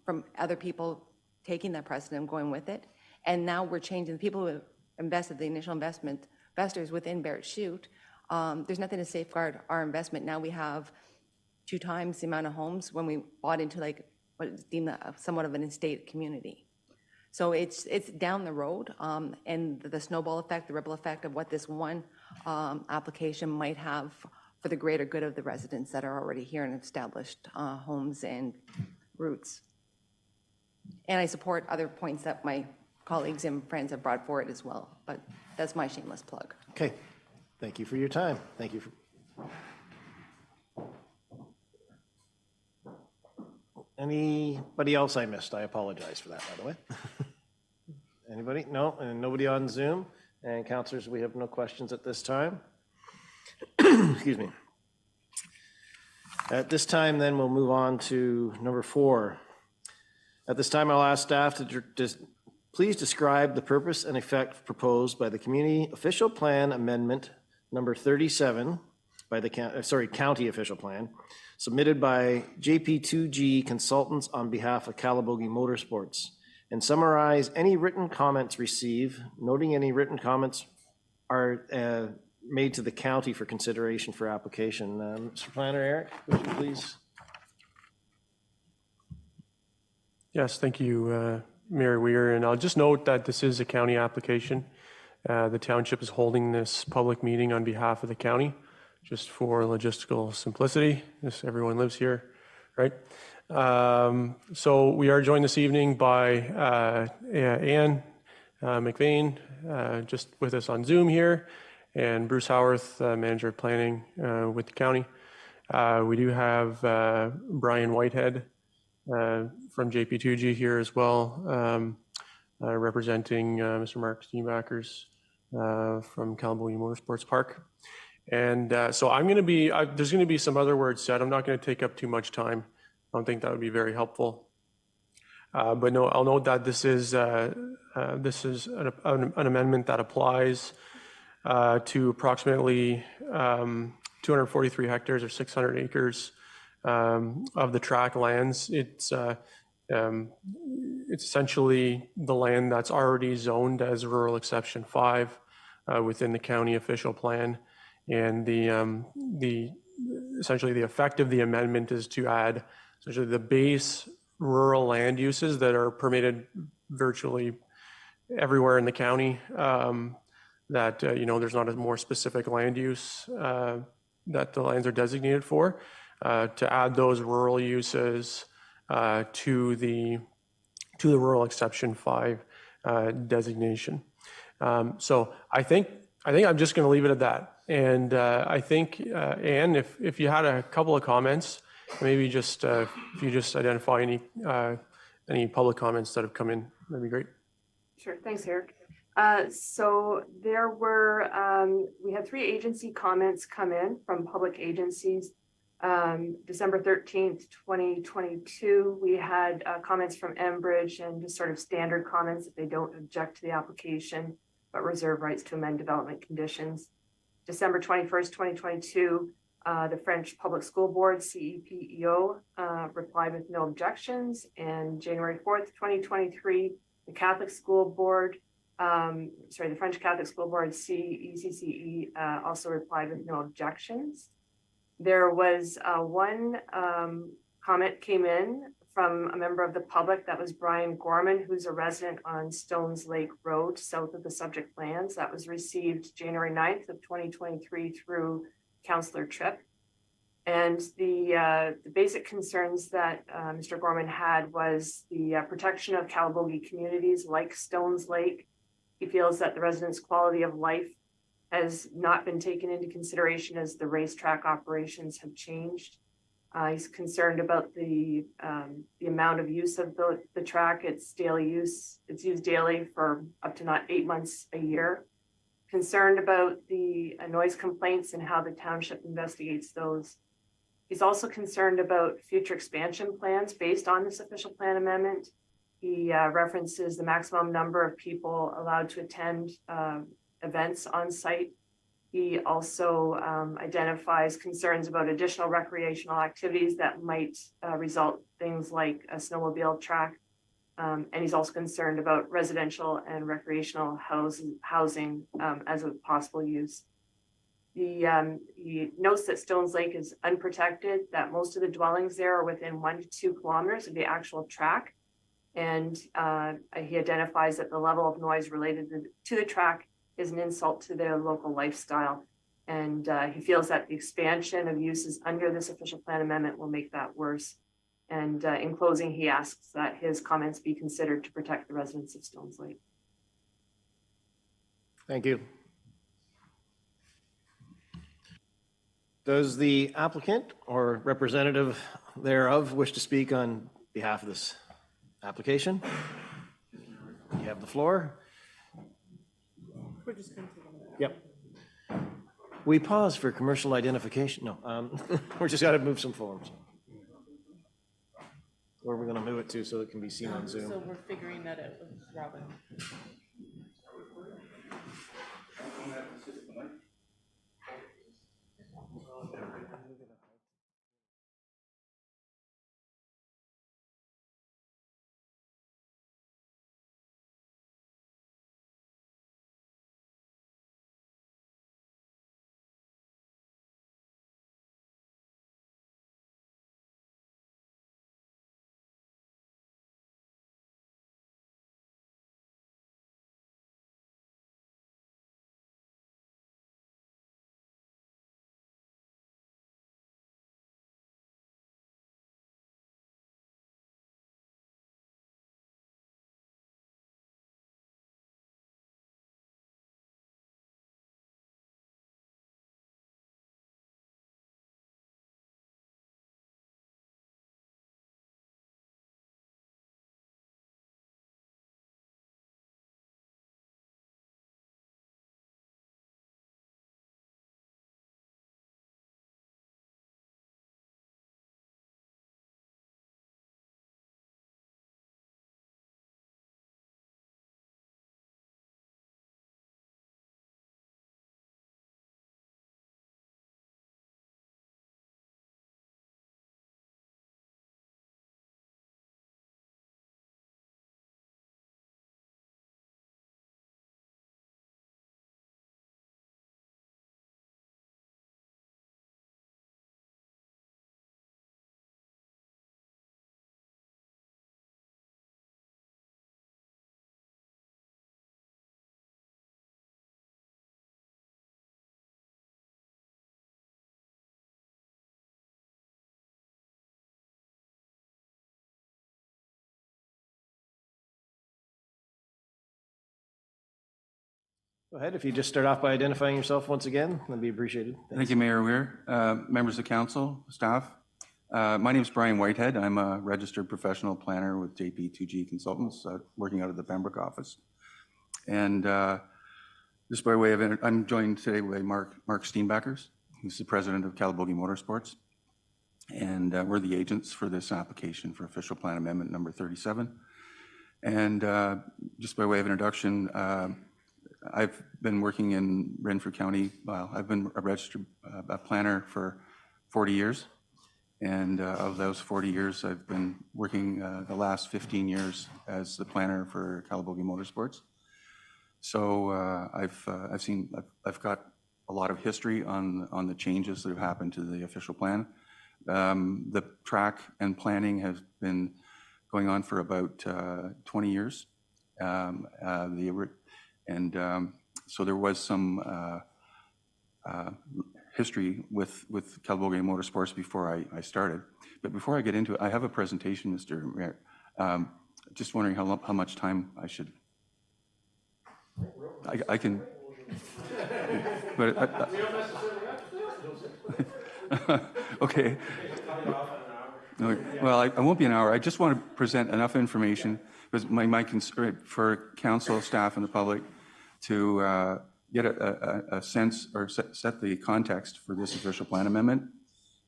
from other people taking that precedent and going with it? And now we're changing the people who invested the initial investors within Barrett Chute. There's nothing to safeguard our investment. Now we have 2 times the amount of homes when we bought into like what is deemed somewhat of an estate community. So it's down the road, and the snowball effect, the ripple effect of what this one application might have for the greater good of the residents that are already here and established homes and roots. And I support other points that my colleagues and friends have brought forward as well, but that's my shameless plug. Okay, thank you for your time. Thank you. Anybody else I missed? I apologize for that, by the way. Anybody? No, and nobody on Zoom. And councillors, we have no questions at this time. Excuse me. At this time, then, we'll move on to number 4. At this time, I'll ask staff to please describe the purpose and effect proposed by the Community Official Plan Amendment number 37 by the County Official Plan, submitted by JP2G Consultants on behalf of Calabogie Motorsports, and summarize any written comments received, noting any written comments are made to the county for consideration for application. Mr. Planner, Eric, would you please? Yes, thank you, Mayor Weir. And I'll just note that this is a county application. The township is holding this public meeting on behalf of the county, just for logistical simplicity, as everyone lives here, right? So we are joined this evening by Ann McVeigh, just with us on Zoom here, and Bruce Howarth, Manager of Planning with the county. We do have Brian Whitehead from JP2G here as well, representing Mr. Mark Steenbackers from Calabogie Motorsports Park. And so I'm going to be, there's going to be some other words said. I'm not going to take up too much time. I don't think that would be very helpful. But no, I'll note that this is an amendment that applies to approximately 243 hectares or 600 acres of the track lands. It's essentially the land that's already zoned as rural exception 5 within the county official plan. And essentially the effect of the amendment is to add essentially the base rural land uses that are permitted virtually everywhere in the county. That there's not a more specific land use that the lands are designated for. To add those rural uses to the rural exception 5 designation. So I think I'm just going to leave it at that. And I think, Ann, if you had a couple of comments, maybe just if you just identify any public comments that have come in, that'd be great. Sure, thanks, Eric. So there were, we had 3 agency comments come in from public agencies. December 13th, 2022, we had comments from Enbridge and just sort of standard comments that they don't object to the application, but reserve rights to amend development conditions. December 21st, 2022, the French Public School Board, CEPEO, replied with no objections. And January 4th, 2023, the Catholic School Board, the French Catholic School Board, CECCE, also replied with no objections. There was one comment came in from a member of the public. That was Brian Gorman, who's a resident on Stones Lake Road, south of the subject lands. That was received January 9th of 2023 through Councillor Tripp. And the basic concerns that Mr. Gorman had was the protection of Calabogie communities like Stones Lake. He feels that the residents' quality of life has not been taken into consideration as the racetrack operations have changed. He's concerned about the amount of use of the track. It's daily use. It's used daily for up to not 8 months a year. concerned about the noise complaints and how the township investigates those. He's also concerned about future expansion plans based on this official plan amendment. He references the maximum number of people allowed to attend events on site. He also identifies concerns about additional recreational activities that might result things like a snowmobile track. And he's also concerned about residential and recreational housing as a possible use. He notes that Stones Lake is unprotected, that most of the dwellings there are within 1 to 2 kilometers of the actual track. And he identifies that the level of noise related to the track is an insult to their local lifestyle. And he feels that the expansion of uses under this official plan amendment will make that worse. And in closing, he asks that his comments be considered to protect the residents of Stones Lake. Thank you. Does the applicant or representative thereof wish to speak on behalf of this application? You have the floor. We're just going to take a minute. Yep. We pause for commercial identification. No, we're just got to move some forms. Where are we going to move it to so it can be seen on Zoom? So we're figuring that out with Robin. Go ahead. If you just start off by identifying yourself once again, that'd be appreciated. Thank you, Mayor Weir, members of council, staff. My name is Brian Whitehead. I'm a registered professional planner with JP2G Consultants, working out of the Pembroke office. And just by way of, I'm joined today by Mark Steenbackers, who's the president of Calabogie Motorsports. And we're the agents for this application for official plan amendment number 37. And just by way of introduction, I've been working in Renfrew County. Well, I've been a registered planner for 40 years. And of those 40 years, I've been working the last 15 years as the planner for Calabogie Motorsports. So I've got a lot of history on the changes that have happened to the official plan. The track and planning has been going on for about 20 years. So there was some history with Calabogie Motorsports before I started. But before I get into it, I have a presentation, Mr. Mayor. Just wondering how much time I should. I can. But okay. Well, I won't be an hour. I just want to present enough information because my concern for council, staff, and the public to get a sense or set the context for this official plan amendment.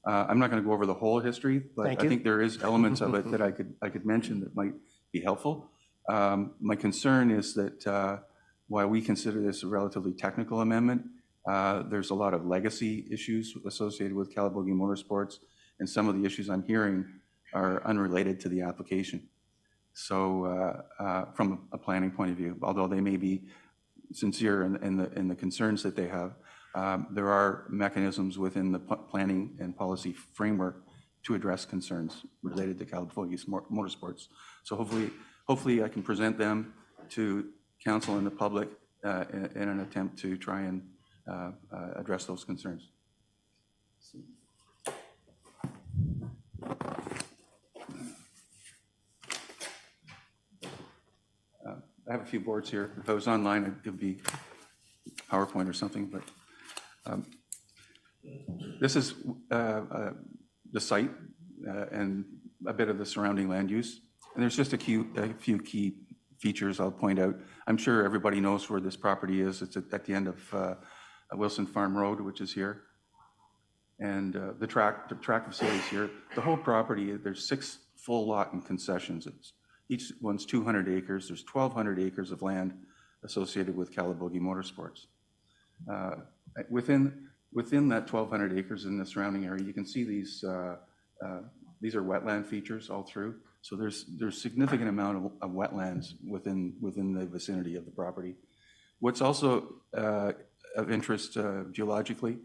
I'm not going to go over the whole history, but Thank I you. think there is elements of it that I could mention that might be helpful. My concern is that while we consider this a relatively technical amendment, there's a lot of legacy issues associated with Calabogie Motorsports, and some of the issues I'm hearing are unrelated to the application. So from a planning point of view, although they may be sincere in the concerns that they have, there are mechanisms within the planning and policy framework to address concerns related to Calabogie Motorsports. So hopefully I can present them to council and the public in an attempt to try and address those concerns. I have a few boards here. If I was online, it would be PowerPoint or something, but this is the site and a bit of the surrounding land use. And there's just a few key features I'll point out. I'm sure everybody knows where this property is. It's at the end of Wilson Farm Road, which is here. And the track facilities here. The whole property, there's 6 full lot and concessions. Each one's 200 acres. There's 1,200 acres of land associated with Calabogie Motorsports. Within that 1,200 acres in the surrounding area, you can see these are wetland features all through. So there's significant amount of wetlands within the vicinity of the property. What's also of interest geologically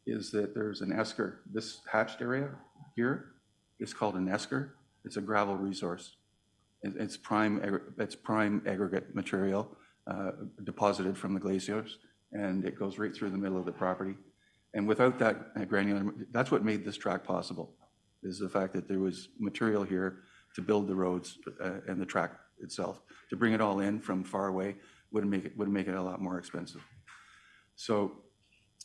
is that there's an esker. This hatched area here is called an esker. It's a gravel resource. It's prime aggregate material deposited from the glaciers, and it goes right through the middle of the property. And without that granular, that's what made this track possible, is the fact that there was material here to build the roads and the track itself. To bring it all in from far away would make it a lot more expensive. So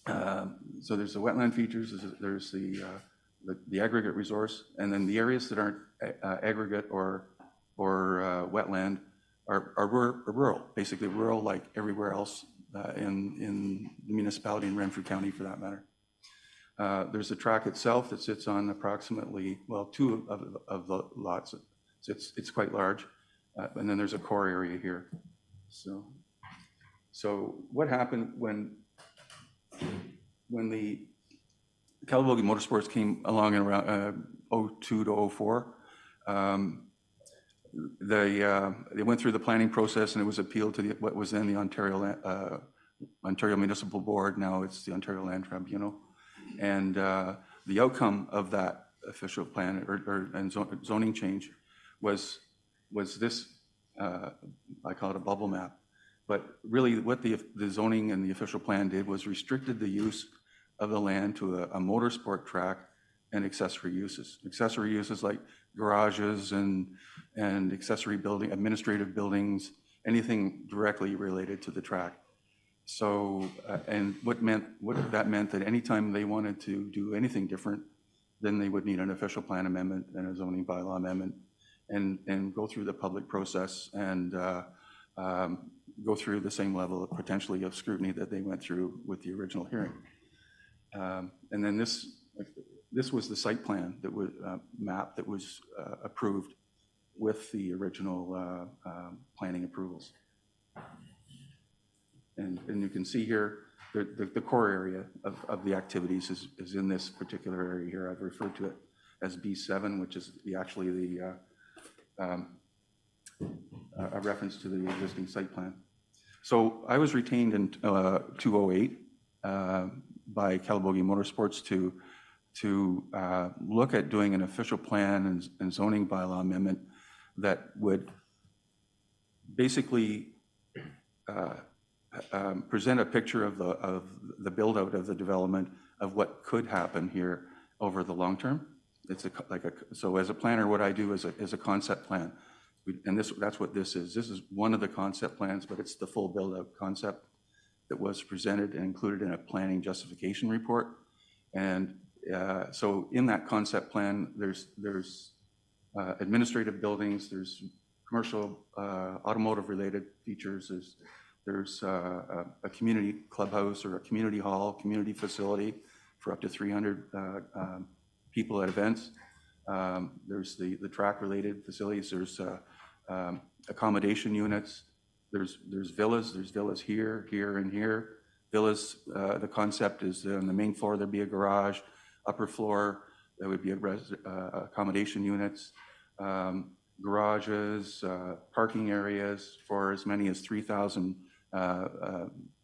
there's the wetland features, there's the aggregate resource, and then the areas that aren't aggregate or wetland are rural, basically rural like everywhere else in the municipality in Renfrew County for that matter. There's the track itself that sits on approximately, well, 2 of the lots. So it's quite large. And then there's a core area here. So what happened when the Calabogie Motorsports came along in around 02 to 04, they went through the planning process, and it was appealed to what was then the Ontario Municipal Board. Now it's the Ontario Land Tribunal. And the outcome of that official plan and zoning change was this, I call it a bubble map. But really what the zoning and the official plan did was restricted the use of the land to a motorsport track and accessory uses. Accessory uses like garages and accessory building, administrative buildings, anything directly related to the track. So, and what that meant that anytime they wanted to do anything different, then they would need an official plan amendment and a zoning bylaw amendment and go through the public process and go through the same level of potentially of scrutiny that they went through with the original hearing. And then this was the site plan that was map that was approved with the original planning approvals. And you can see here the core area of the activities is in this particular area here. I've referred to it as B7, which is actually a reference to the existing site plan. So I was retained in 2008 by Calabogie Motorsports to look at doing an official plan and zoning bylaw amendment that would basically present a picture of the build out of the development of what could happen here over the long term. It's so as a planner, what I do is a concept plan. And that's what this is. This is one of the concept plans, but it's the full build out concept that was presented and included in a planning justification report. And so in that concept plan, there's administrative buildings, there's commercial, automotive related features, there's There's a community clubhouse or a community hall, community facility for up to 300 people at events. There's the track-related facilities. There's accommodation units. There's villas here, here, and here. Villas, the concept is on the main floor, there'd be a garage. Upper floor, there would be accommodation units, garages, parking areas for as many as 3,000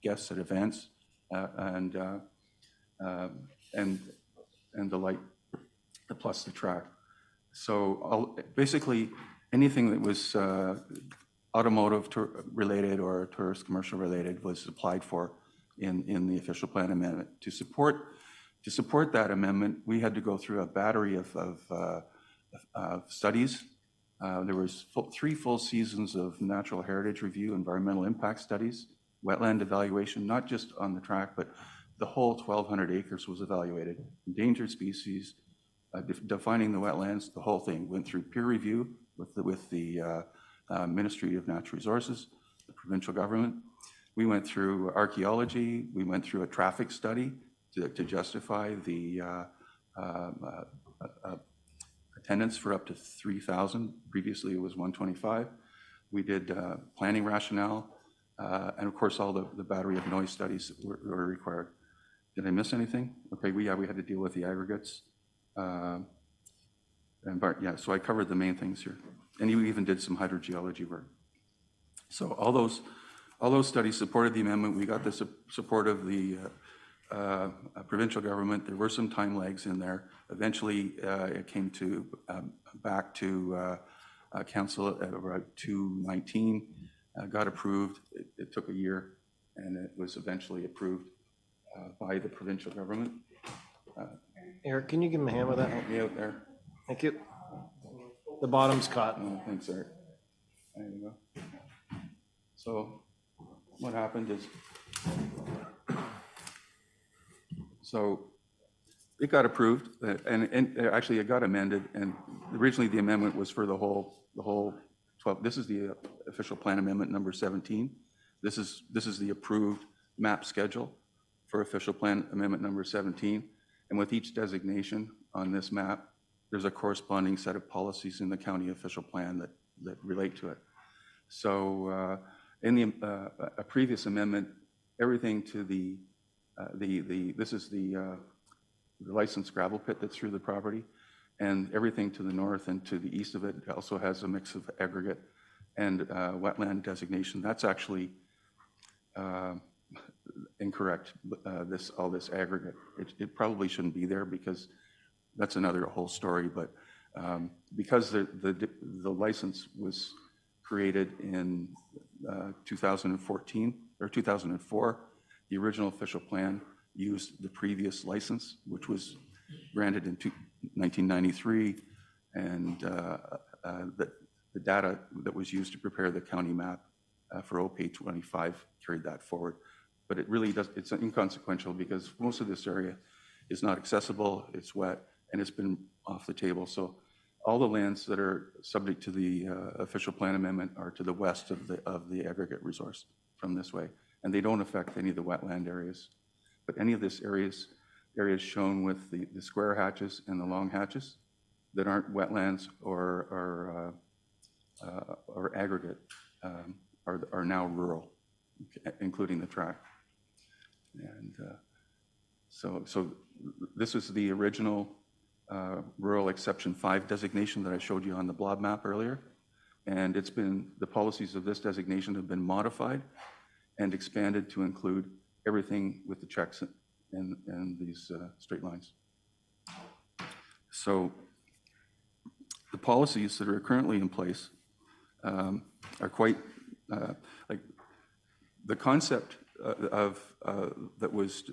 guests at events, and the light, plus the track. So basically, anything that was automotive related or tourist commercial related was applied for in the official plan amendment. To support that amendment, we had to go through a battery of studies. There was 3 full seasons of natural heritage review, environmental impact studies, wetland evaluation, not just on the track, but the whole 1,200 acres was evaluated. Endangered species, defining the wetlands, the whole thing went through peer review with the Ministry of Natural Resources, the provincial government. We went through archaeology. We went through a traffic study to justify the attendance for up to 3,000. Previously, it was 125. We did planning rationale, and of course, all the battery of noise studies were required. Did I miss anything? Okay, we had to deal with the aggregates. So I covered the main things here. And you even did some hydrogeology work. So all those studies supported the amendment. We got the support of the provincial government. There were some time lags in there. Eventually, it came back to council at about 2019, got approved. It took a year, and it was eventually approved by the provincial government. Eric, can you give him a hand with that? Help me out there. Thank you. The bottom's caught. Oh, thanks, Eric. There you go. So what happened is, so it got approved, and actually it got amended, and originally the amendment was for the whole 12. This is the official plan amendment number 17. This is the approved map schedule for official plan amendment number 17. And with each designation on this map, there's a corresponding set of policies in the county official plan that relate to it. So in a previous amendment, everything to this is the licensed gravel pit that's through the property, and everything to the north and to the east of it also has a mix of aggregate and wetland designation. That's actually incorrect. All this aggregate, it probably shouldn't be there because that's another whole story. But because the license was created in 2014 or 2004, the original official plan used the previous license, which was granted in 1993, and the data that was used to prepare the county map for OP 25 carried that forward. But it really does, it's inconsequential because most of this area is not accessible, it's wet, and it's been off the table. So all the lands that are subject to the official plan amendment are to the west of the aggregate resource from this way, and they don't affect any of the wetland areas. But any of this areas shown with the square hatches and the long hatches that aren't wetlands or aggregate are now rural, including the track. And so this is the original rural exception 5 designation that I showed you on the blob map earlier. And the policies of this designation have been modified and expanded to include everything with the checks and these straight lines. So the policies that are currently in place are quite, like the concept of that was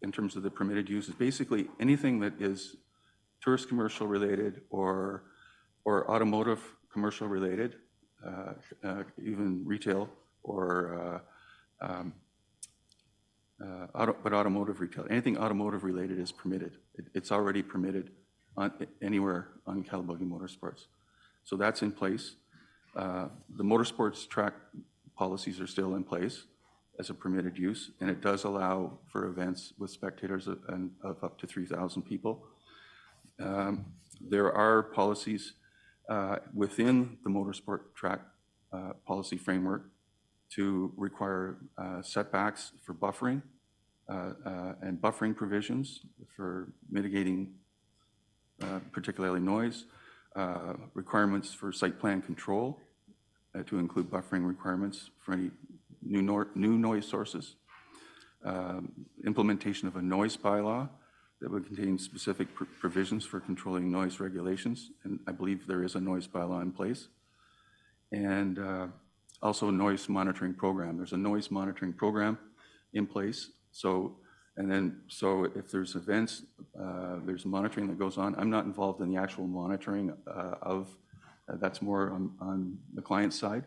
in terms of the permitted use is basically anything that is tourist commercial related or automotive commercial related, even retail or but automotive retail. Anything automotive related is permitted. It's already permitted anywhere on Calabogie Motorsports. So that's in place. The motorsports track policies are still in place. as a permitted use, and it does allow for events with spectators of up to 3,000 people. There are policies within the motorsport track policy framework to require setbacks for buffering and buffering provisions for mitigating particularly noise, requirements for site plan control to include buffering requirements for any new noise sources, implementation of a noise bylaw that would contain specific provisions for controlling noise regulations, and I believe there is a noise bylaw in place, and also a noise monitoring program. There's a noise monitoring program in place, so if there's events, there's monitoring that goes on. I'm not involved in the actual monitoring that's more on the client side,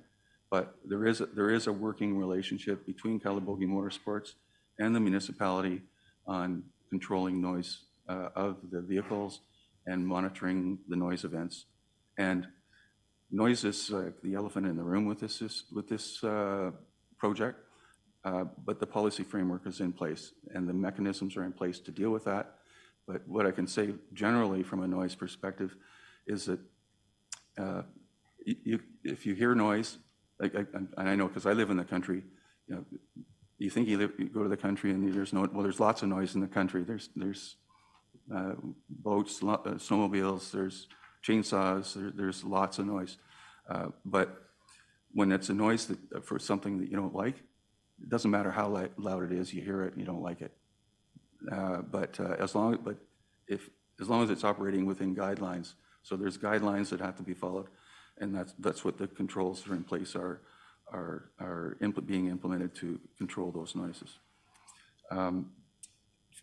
but there is a working relationship between Calabogie Motorsports and the municipality on controlling noise of the vehicles and monitoring the noise events. And noise is the elephant in the room with this project, but the policy framework is in place and the mechanisms are in place to deal with that. But what I can say generally from a noise perspective is that if you hear noise, and I know because I live in the country, you think you go to the country and there's lots of noise in the country. There's boats, snowmobiles, there's chainsaws, there's lots of noise. But when it's a noise for something that you don't like, it doesn't matter how loud it is, you hear it and you don't like it. As long as it's operating within guidelines, so there's guidelines that have to be followed, and that's what the controls that are in place are being implemented to control those noises.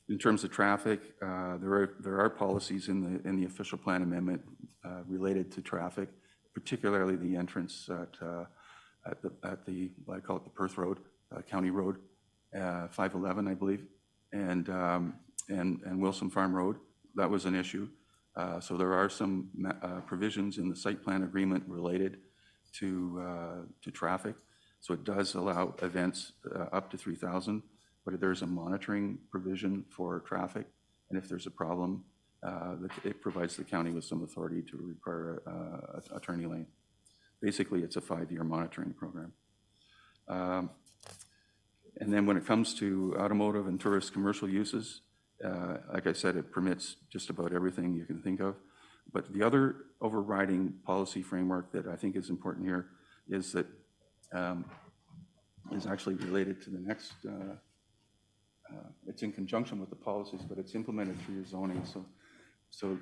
In terms of traffic, there are policies in the official plan amendment related to traffic, particularly the entrance at the what I call it the Perth Road, County Road, 511, I believe, and Wilson Farm Road. That was an issue. So there are some provisions in the site plan agreement related to traffic. So it does allow events up to 3,000, but there's a monitoring provision for traffic. And if there's a problem, it provides the county with some authority to require a turning lane. Basically, it's a 5-year monitoring program. And then when it comes to automotive and tourist commercial uses, like I said, it permits just about everything you can think of. But the other overriding policy framework that I think is important here is that is actually related to the next, it's in conjunction with the policies, but it's implemented through your zoning. So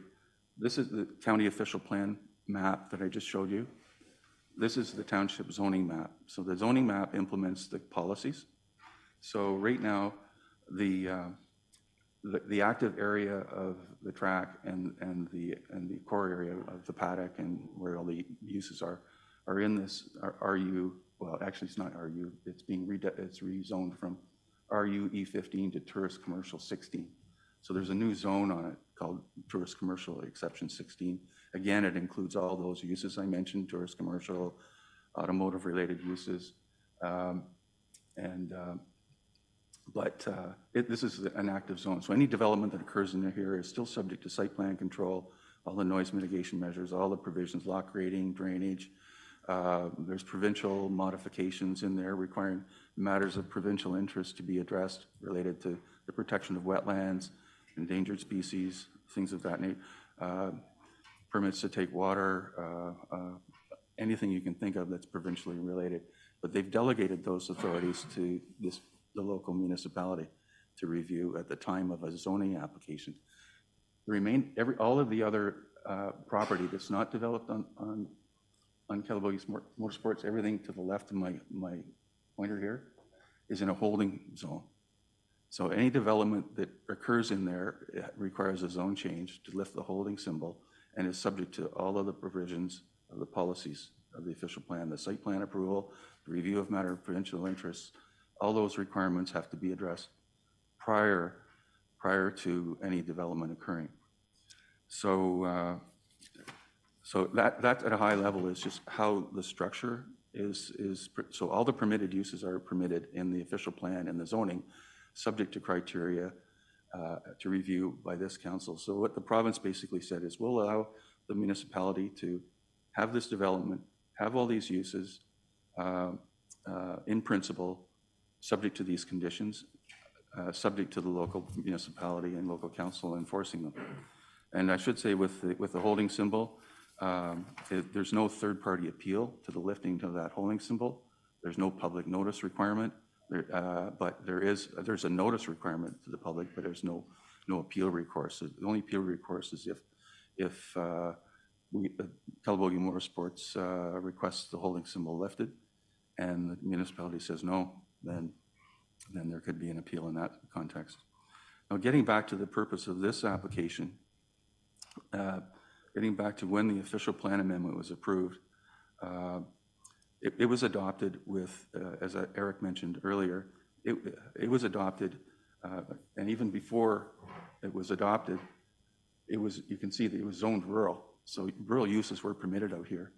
this is the county official plan map that I just showed you. This is the township zoning map. So the zoning map implements the policies. So right now, the active area of the track and the core area of the paddock and where all the uses are in this RU. Well, actually, it's not RU. It's being it's rezoned from RU E15 to tourist commercial 16. So there's a new zone on it called tourist commercial exception 16. Again, it includes all those uses I mentioned: tourist commercial, automotive related uses, this is an active zone. So any development that occurs in here is still subject to site plan control, all the noise mitigation measures, all the provisions, lock grading, drainage. There's provincial modifications in there requiring matters of provincial interest to be addressed related to the protection of wetlands, endangered species, things of that nature. Permits to take water, anything you can think of that's provincially related. But they've delegated those authorities to the local municipality to review at the time of a zoning application. All of the other property that's not developed on Calabogie Motorsports, everything to the left of my pointer here, is in a holding zone. So any development that occurs in there requires a zone change to lift the holding symbol and is subject to all of the provisions of the policies of the official plan, the site plan approval, the review of matter of provincial interests. All those requirements have to be addressed prior to any development occurring. So that at a high level is just how the structure so all the permitted uses are permitted in the official plan and the zoning, subject to criteria to review by this council. So what the province basically said is we'll allow the municipality to have this development, have all these uses in principle, subject to these conditions, subject to the local municipality and local council enforcing them. And I should say with the holding symbol, there's no third-party appeal to the lifting of that holding symbol. There's no public notice requirement, but there's a notice requirement to the public, but there's no appeal recourse. The only appeal recourse is if Calabogie Motorsports requests the holding symbol lifted, and the municipality says no, then there could be an appeal in that context. Now, getting back to the purpose of this application, getting back to when the official plan amendment was approved, it was adopted with, as Eric mentioned earlier, it was adopted, and even before it was adopted, you can see that it was zoned rural. So rural uses were permitted out here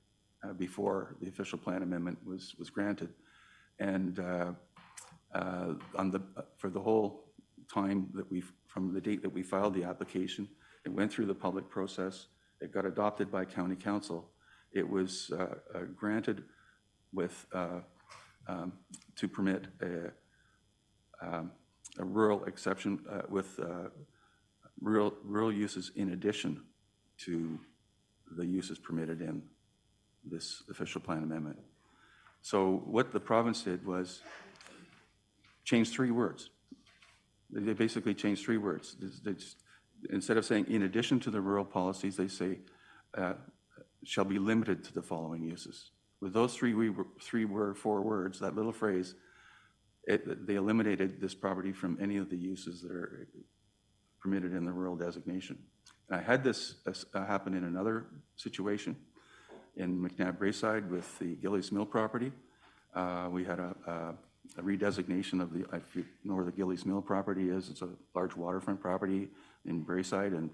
before the official plan amendment was granted. And for the whole time that from the date that we filed the application, it went through the public process. It got adopted by county council. It was granted with to permit a rural exception with rural uses in addition to the uses permitted in this official plan amendment. So what the province did was change 3 words. They basically changed 3 words. Instead of saying in addition to the rural policies, they say shall be limited to the following uses. With those 4 words, that little phrase, they eliminated this property from any of the uses that are permitted in the rural designation. And I had this happen in another situation in McNabb Braeside with the Gillies Mill property. We had a redesignation of if you know where the Gillies Mill property is, it's a large waterfront property in Braeside, and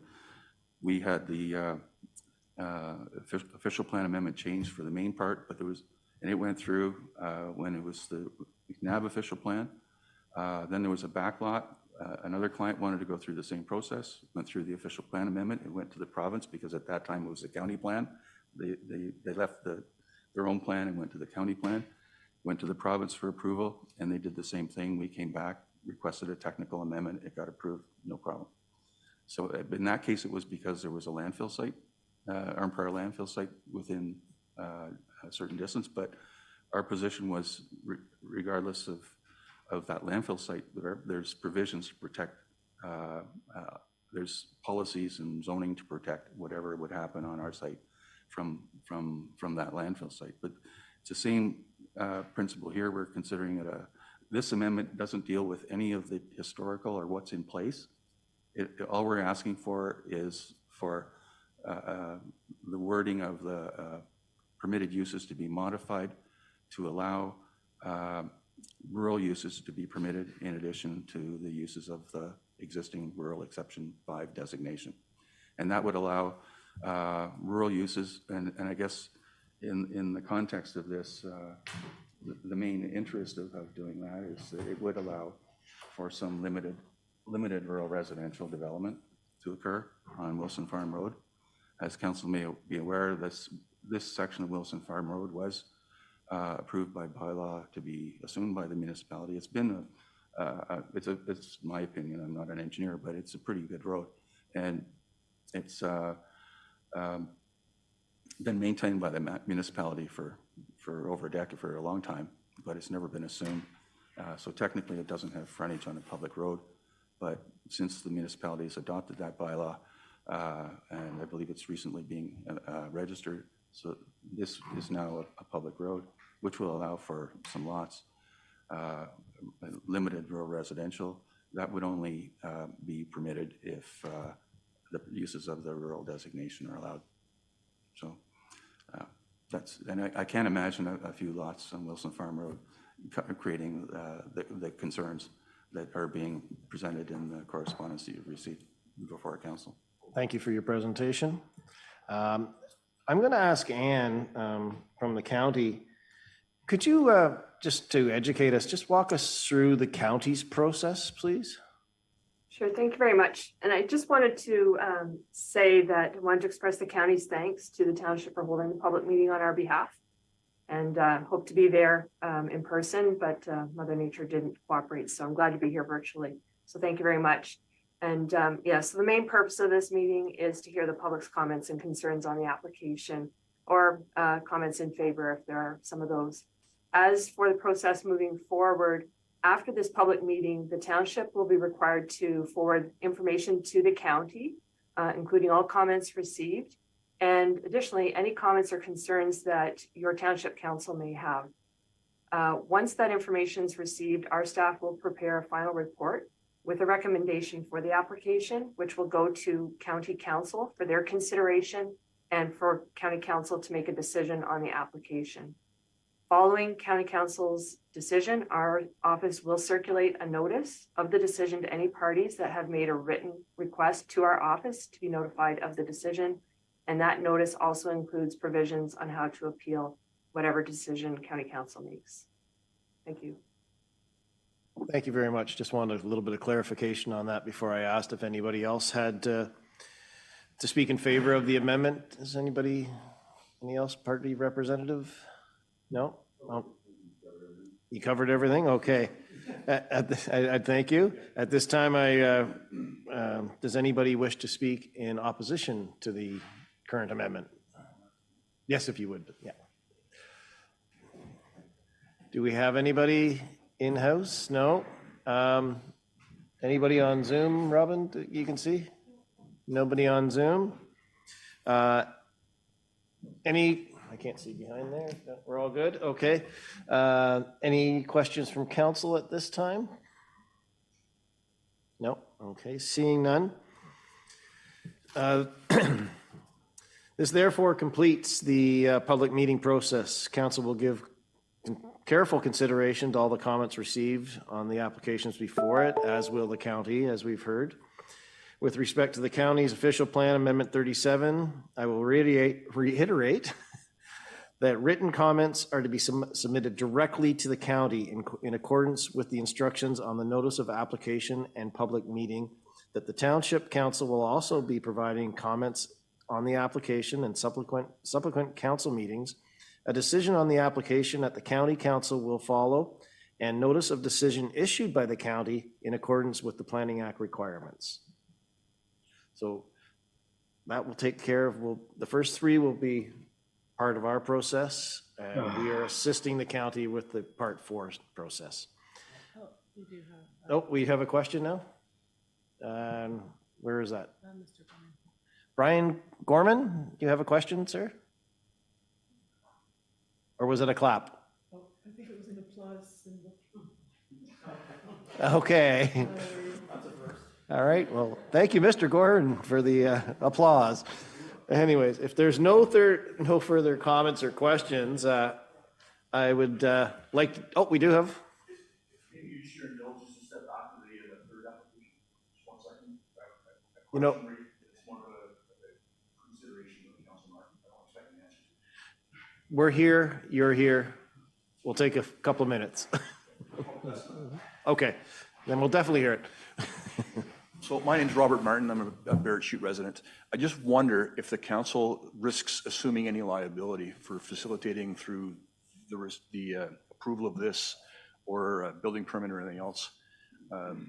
we had the official plan amendment changed for the main part, but and it went through when it was the McNabb official plan. Then there was a backlot. Another client wanted to go through the same process, went through the official plan amendment, and went to the province because at that time it was a county plan. They left their own plan and went to the county plan, went to the province for approval, and they did the same thing. We came back, requested a technical amendment, it got approved, no problem. So in that case, it was because there was a landfill site, Armpire landfill site within a certain distance, but our position was regardless of that landfill site, there's provisions to protect, there's policies and zoning to protect whatever would happen on our site from that landfill site. But it's the same principle here. We're considering it this amendment doesn't deal with any of the historical or what's in place. All we're asking for is for the wording of the permitted uses to be modified to allow rural uses to be permitted in addition to the uses of the existing rural exception 5 designation. And that would allow rural uses, and I guess in the context of this, the main interest of doing that is that it would allow for some limited rural residential development to occur on Wilson Farm Road. As council may be aware, this section of Wilson Farm Road was approved by bylaw to be assumed by the municipality. It's been it's my opinion, I'm not an engineer, but it's a pretty good road. And it's been maintained by the municipality for over a decade, for a long time, but it's never been assumed. So technically it doesn't have frontage on a public road, but since the municipality has adopted that bylaw, and I believe it's recently being registered, so this is now a public road, which will allow for some lots, limited rural residential. That would only be permitted if the uses of the rural designation are allowed. So and I can't imagine a few lots on Wilson Farm Road creating the concerns that are being presented in the correspondence that you've received before our council. Thank you for your presentation. I'm going to ask Anne from the county, Could you, just to educate us, just walk us through the county's process, please? Sure, thank you very much. And I just wanted to say that I wanted to express the county's thanks to the township for holding the public meeting on our behalf, and hope to be there in person, but Mother Nature didn't cooperate, so I'm glad to be here virtually. So thank you very much. And so the main purpose of this meeting is to hear the public's comments and concerns on the application, or comments in favor if there are some of those. As for the process moving forward, after this public meeting, the township will be required to forward information to the county, including all comments received, and additionally, any comments or concerns that your township council may have. Once that information is received, our staff will prepare a final report with a recommendation for the application, which will go to county council for their consideration and for county council to make a decision on the application. Following county council's decision, our office will circulate a notice of the decision to any parties that have made a written request to our office to be notified of the decision. And that notice also includes provisions on how to appeal whatever decision county council makes. Thank you. Thank you very much. Just wanted a little bit of clarification on that before I asked if anybody else had to speak in favor of the amendment. Is anybody, any else party representative? No? Oh. You covered everything? Okay. I thank you. At this time, does anybody wish to speak in opposition to the current amendment? Yes, if you would, yeah. Do we have anybody in-house? No? Anybody on Zoom, Robin, that you can see? Nobody on Zoom? I can't see behind there. We're all good? Okay. Any questions from council at this time? No? Okay, seeing none. This therefore completes the public meeting process. Council will give careful consideration to all the comments received on the applications before it, as will the county, as we've heard. With respect to the county's official plan amendment 37, I will reiterate that written comments are to be submitted directly to the county in accordance with the instructions on the notice of application and public meeting, that the township council will also be providing comments on the application and subsequent council meetings. A decision on the application at the county council will follow, and notice of decision issued by the county in accordance with the Planning Act requirements. So that will take care of, the first three will be part of our process, and we are assisting the county with the part 4 process. Oh, we have a question now? Where is that? Mr. Gorman. Brian Gorman, do you have a question, sir? Or was it a clap? Oh, I think it was an applause symbol. Okay. All right, well, thank you, Mr. Gordon, for the applause. Anyways, if there's no further comments or questions, I would like to, oh, we do have. Maybe you should indulge just a step back to the third application. Just 1 second. You know, it's more of a consideration of the council market. I don't expect an answer. We're here, you're here. We'll take a couple of minutes. Okay, then we'll definitely hear it. So my name's Robert Martin. I'm a Barrett Chute resident. I just wonder if the council risks assuming any liability for facilitating through the approval of this or a building permit or anything else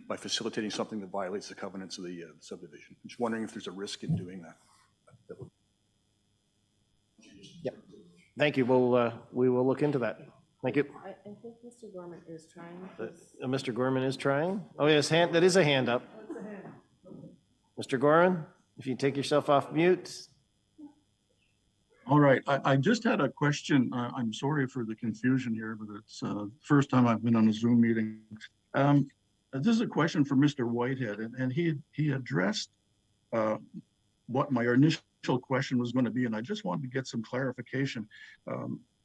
by facilitating something that violates the covenants of the subdivision. I'm just wondering if there's a risk in doing that. Yep. Thank you. We will look into that. Thank you. I think Mr. Gorman is trying. Mr. Gorman is trying. Oh, yes, that is a hand up. Mr. Gorman, if you take yourself off mute. All right, I just had a question. I'm sorry for the confusion here, but it's the first time I've been on a Zoom meeting. This is a question for Mr. Whitehead, and he addressed what my initial question was going to be, and I just wanted to get some clarification.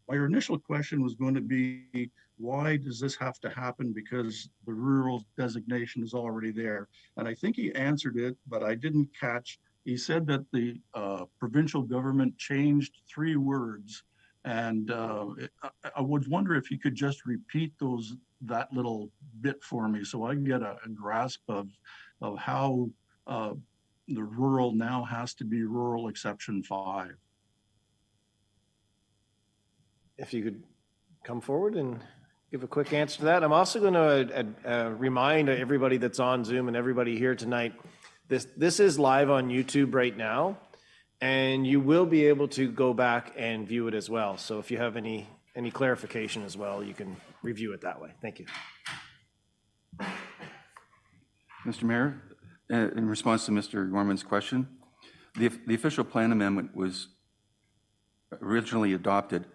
My initial question was going to be, why does this have to happen? Because the rural designation is already there. And I think he answered it, but I didn't catch. He said that the provincial government changed 3 words And I would wonder if you could just repeat that little bit for me so I can get a grasp of how the rural now has to be rural exception 5. If you could come forward and give a quick answer to that. I'm also going to remind everybody that's on Zoom and everybody here tonight, this is live on YouTube right now, and you will be able to go back and view it as well. So if you have any clarification as well, you can review it that way. Thank you. Mr. Mayor, in response to Mr. Gorman's question, the official plan amendment was originally adopted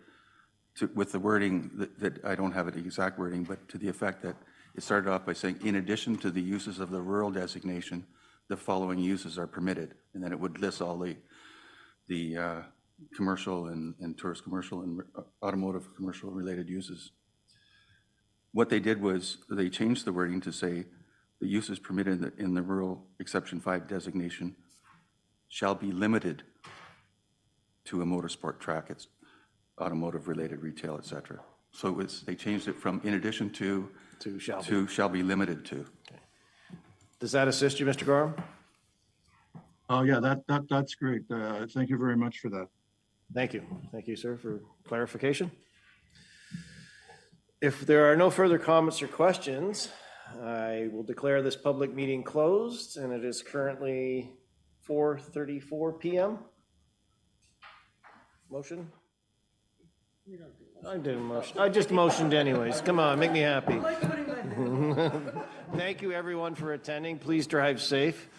with the wording that I don't have the exact wording, but to the effect that it started off by saying, in addition to the uses of the rural designation, the following uses are permitted. And then it would list all the commercial and tourist commercial and automotive commercial related uses. What they did was they changed the wording to say the uses permitted in the rural exception 5 designation shall be limited to a motorsport track, it's automotive related retail, et cetera. So they changed it from in addition to shall be limited to. Okay. Does that assist you, Mr. Gorham? Oh yeah, that's great. Thank you very much for that. Thank you. Thank you, sir, for clarification. If there are no further comments or questions, I will declare this public meeting closed, and it is currently 4:34 p.m. Motion? I didn't motion. I just motioned anyways. Come on, make me happy. Thank you, everyone, for attending. Please drive safe.